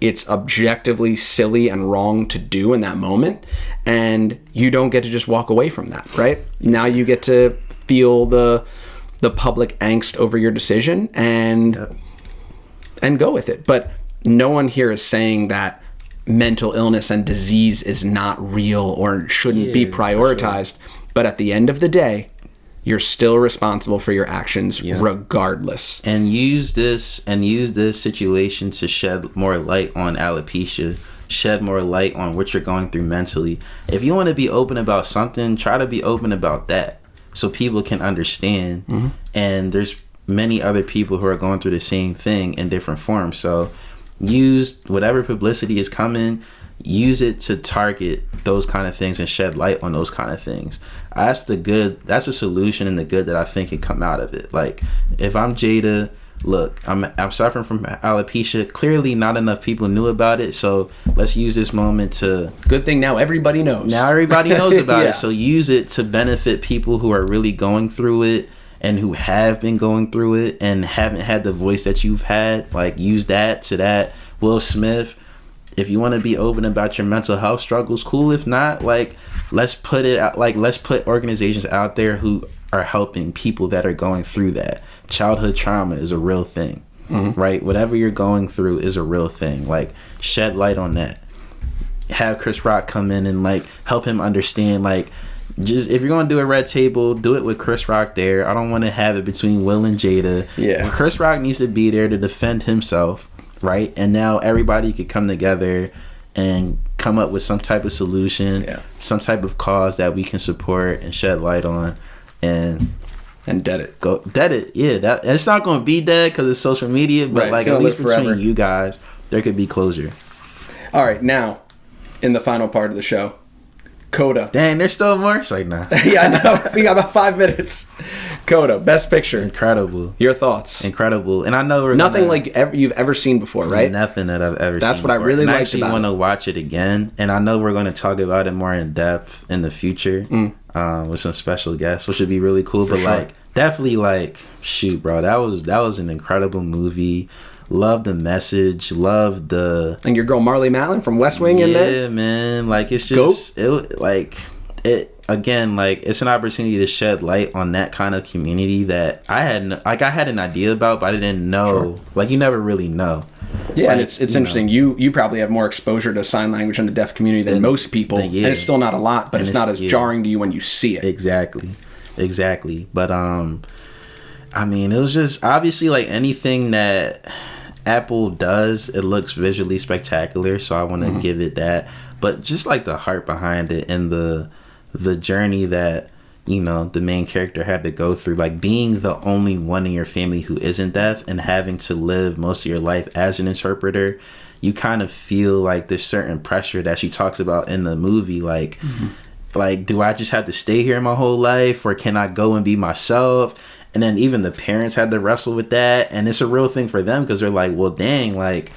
S1: It's objectively silly and wrong to do in that moment, and you don't get to just walk away from that, right? Now you get to feel the public angst over your decision and go with it. But no one here is saying that mental illness and disease is not real or shouldn't be prioritized. Sure. But at the end of the day, you're still responsible for your actions regardless.
S2: And use this situation to shed more light on alopecia, shed more light on what you're going through mentally. If you want to be open about something, try to be open about that so people can understand. Mm-hmm. And there's many other people who are going through the same thing in different forms. So use whatever publicity is coming, use it to target those kind of things and shed light on those kind of things. That's the good. That's a solution and the good that I think can come out of it. Like if I'm Jada, look, I'm suffering from alopecia. Clearly not enough people knew about it. So let's use this moment to...
S1: Good thing now everybody knows.
S2: Now everybody knows about it. So use it to benefit people who are really going through it and who have been going through it and haven't had the voice that you've had. Like use that to that. Will Smith, if you want to be open about your mental health struggles, cool. If not, like let's put it out, like let's put organizations out there who are helping people that are going through that. Childhood trauma is a real thing. Mm-hmm. Right? Whatever you're going through is a real thing. Like shed light on that. Have Chris Rock come in and like help him understand, like, just if you're gonna do a red table, do it with Chris Rock there. I don't want to have it between Will and Jada.
S1: Yeah.
S2: Chris Rock needs to be there to defend himself. Right? And now everybody could come together and come up with some type of solution, some type of cause that we can support and shed light on, and
S1: dead it.
S2: Go dead it. Yeah, that, and it's not going to be dead because it's social media, but like at least between you guys, there could be closure.
S1: All right, now in the final part of the show, Coda.
S2: Dang, there's still more? It's like, nah.
S1: Yeah, I know. We got about 5 minutes. Coda, best picture.
S2: Incredible.
S1: Your thoughts?
S2: Incredible. And I know we're
S1: nothing like you've ever seen before, right?
S2: Nothing that I've ever seen.
S1: That's what I really liked about it. I
S2: actually want to watch it again, and I know we're going to talk about it more in depth in the future with some special guests, which would be really cool. But like, definitely, like, shoot, bro, that was an incredible movie. Love the message. Love the... And
S1: your girl Marley Matlin from West Wing in there?
S2: Yeah, man. Like, it's just... Again, like, it's an opportunity to shed light on that kind of community that I had an idea about, but I didn't know. Sure. Like, you never really know.
S1: Yeah, like, and it's interesting. You probably have more exposure to sign language in the deaf community than most people, and it's still not a lot, but it's not as jarring to you when you see it.
S2: Exactly. But I mean, it was just obviously like anything that Apple does, it looks visually spectacular, so I want to give it that. But just like the heart behind it and the journey that, you know, the main character had to go through, like being the only one in your family who isn't deaf and having to live most of your life as an interpreter, you kind of feel like there's certain pressure that she talks about in the movie, like like, do I just have to stay here my whole life, or can I go and be myself? And then even the parents had to wrestle with that, and it's a real thing for them because they're like, well, dang, like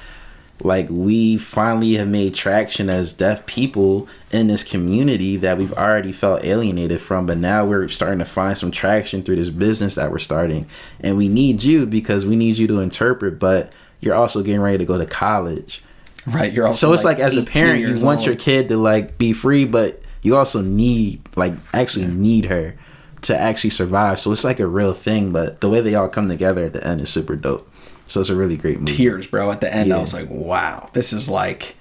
S2: we finally have made traction as deaf people in this community that we've already felt alienated from, but now we're starting to find some traction through this business that we're starting, and we need you because we need you to interpret, but you're also getting ready to go to college,
S1: right? You're also
S2: so it's like as a parent, you want your kid to like be free, but you also need need her to actually survive. So it's like a real thing, but the way they all come together at the end is super dope. So it's a really great movie.
S1: Tears, bro. At the end, I was like, wow, this is like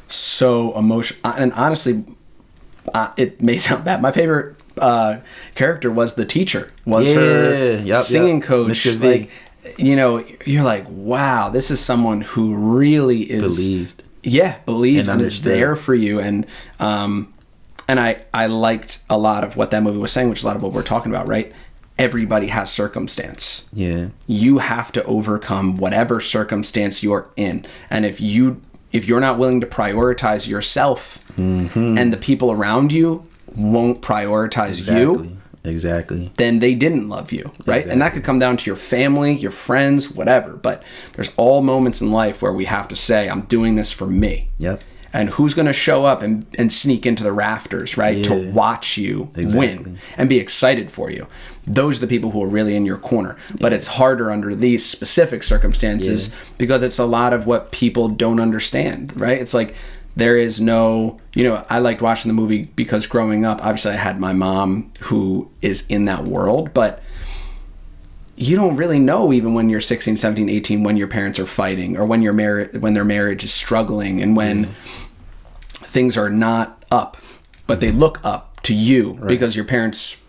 S1: so emotional. And honestly, it may sound bad. My favorite character was the teacher, her singing coach. Mr. V. Like, you know, you're like, wow, this is someone who really is believed and is there for you. And I liked a lot of what that movie was saying, which is a lot of what we're talking about, right? Everybody has circumstance. Yeah. You have to overcome whatever circumstance you're in. And if you're not willing to prioritize yourself and the people around you won't prioritize you, then they didn't love you, right? And that could come down to your family, your friends, whatever. But there's all moments in life where we have to say, I'm doing this for me. Yep. And who's going to show up and sneak into the rafters, right? To watch you win and be excited for you. Those are the people who are really in your corner. But it's harder under these specific circumstances because it's a lot of what people don't understand, right? It's like there is no, you know, I liked watching the movie because growing up, obviously I had my mom who is in that world, but you don't really know even when you're 16, 17, 18 when your parents are fighting or when when their marriage is struggling and when things are not up, but they look up to you because your parents,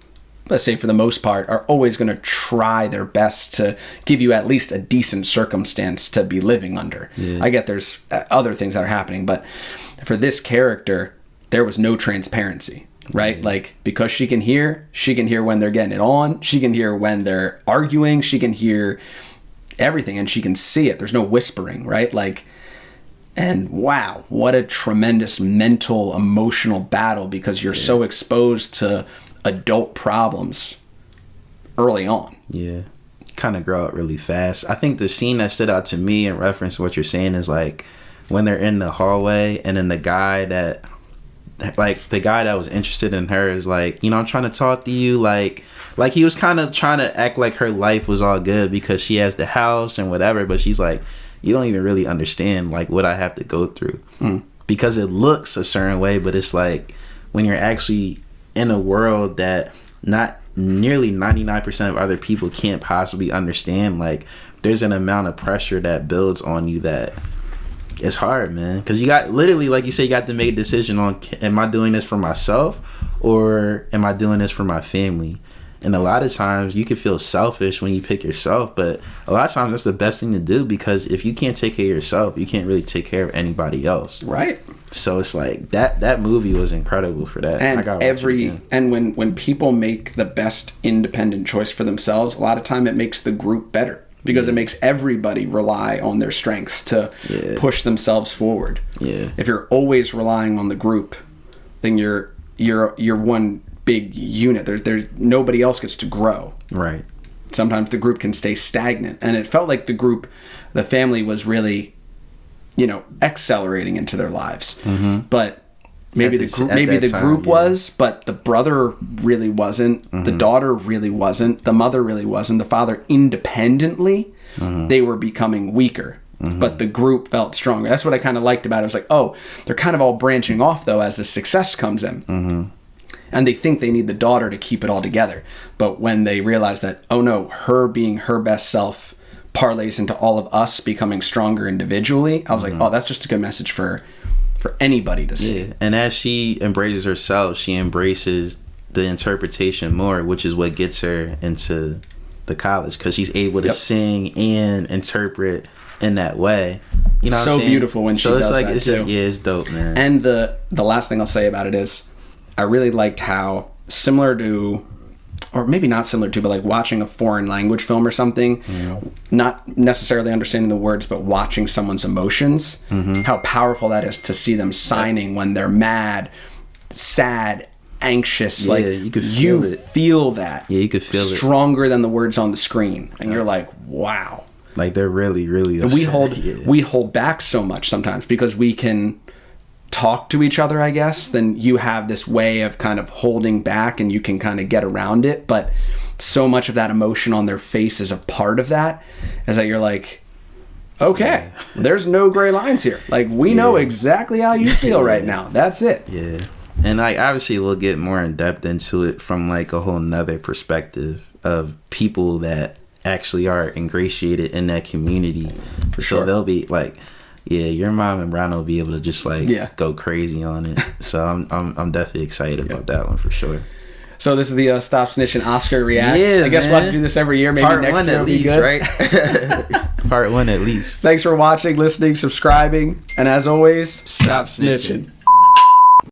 S1: let's say for the most part, are always going to try their best to give you at least a decent circumstance to be living under. I get there's other things that are happening, but for this character, there was no transparency. Right? Like, because she can hear when they're getting it on. She can hear when they're arguing. She can hear everything and she can see it. There's no whispering, right? Like, and wow, what a tremendous mental, emotional battle because you're so exposed to adult problems early on. Yeah.
S2: Kind of grow up really fast. I think the scene that stood out to me in reference to what you're saying is like when they're in the hallway and then the guy that was interested in her is like, you know, I'm trying to talk to you. Like he was kind of trying to act like her life was all good because she has the house and whatever. But she's like, you don't even really understand like what I have to go through because it looks a certain way. But it's like when you're actually in a world that not nearly 99% of other people can't possibly understand, like there's an amount of pressure that builds on you that it's hard, man, because you got literally, like you say, you got to make a decision on, am I doing this for myself or am I doing this for my family? And a lot of times you can feel selfish when you pick yourself, but a lot of times that's the best thing to do because if you can't take care of yourself, you can't really take care of anybody else. Right. So it's like that movie was incredible for that.
S1: And when people make the best independent choice for themselves, a lot of time it makes the group better. Because it makes everybody rely on their strengths to push themselves forward. Yeah. If you're always relying on the group, then you're one big unit. There's nobody else gets to grow. Right. Sometimes the group can stay stagnant, and it felt like the family was really, you know, accelerating into their lives. Mm-hmm. But maybe the group was, but the brother really wasn't. Mm-hmm. The daughter really wasn't. The mother really wasn't. The father independently, they were becoming weaker. Mm-hmm. But the group felt stronger. That's what I kind of liked about it. It was like, oh, they're kind of all branching off, though, as the success comes in. Mm-hmm. And they think they need the daughter to keep it all together. But when they realize that, oh, no, her being her best self parlays into all of us becoming stronger individually. I was like, oh, that's just a good message for anybody to see.
S2: Yeah. And as she embraces herself, she embraces the interpretation more, which is what gets her into the college, because she's able to sing and interpret in that way. You know,
S1: so beautiful when she does that too.
S2: It's dope, man.
S1: And the last thing I'll say about it is, I really liked how similar to, or maybe not similar to, but like watching a foreign language film or something, not necessarily understanding the words, but watching someone's emotions, how powerful that is to see them signing when they're mad, sad, anxious. Like you could feel that.
S2: Yeah, you could feel it
S1: stronger than the words on the screen, and you're like, wow.
S2: Like they're really, really
S1: upset. We hold back so much sometimes because we can talk to each other, I guess. Then you have this way of kind of holding back, and you can kind of get around it. But so much of that emotion on their face is a part of that, is that you're like, okay, there's no gray lines here. Like, we know exactly how you feel right now. That's it.
S2: Yeah. And like, obviously we'll get more in depth into it from like a whole nother perspective of people that actually are ingratiated in that community. For sure. So they'll be like, your mom and Brian will be able to just like go crazy on it. So I'm definitely excited about that one for sure.
S1: So this is the Stop Snitchin' Oscar Reacts. Yeah, I guess we'll have to do this every year. Maybe
S2: Part
S1: next year will be good.
S2: Right? Part 1 at least.
S1: Thanks for watching, listening, subscribing, and as always, stop snitching.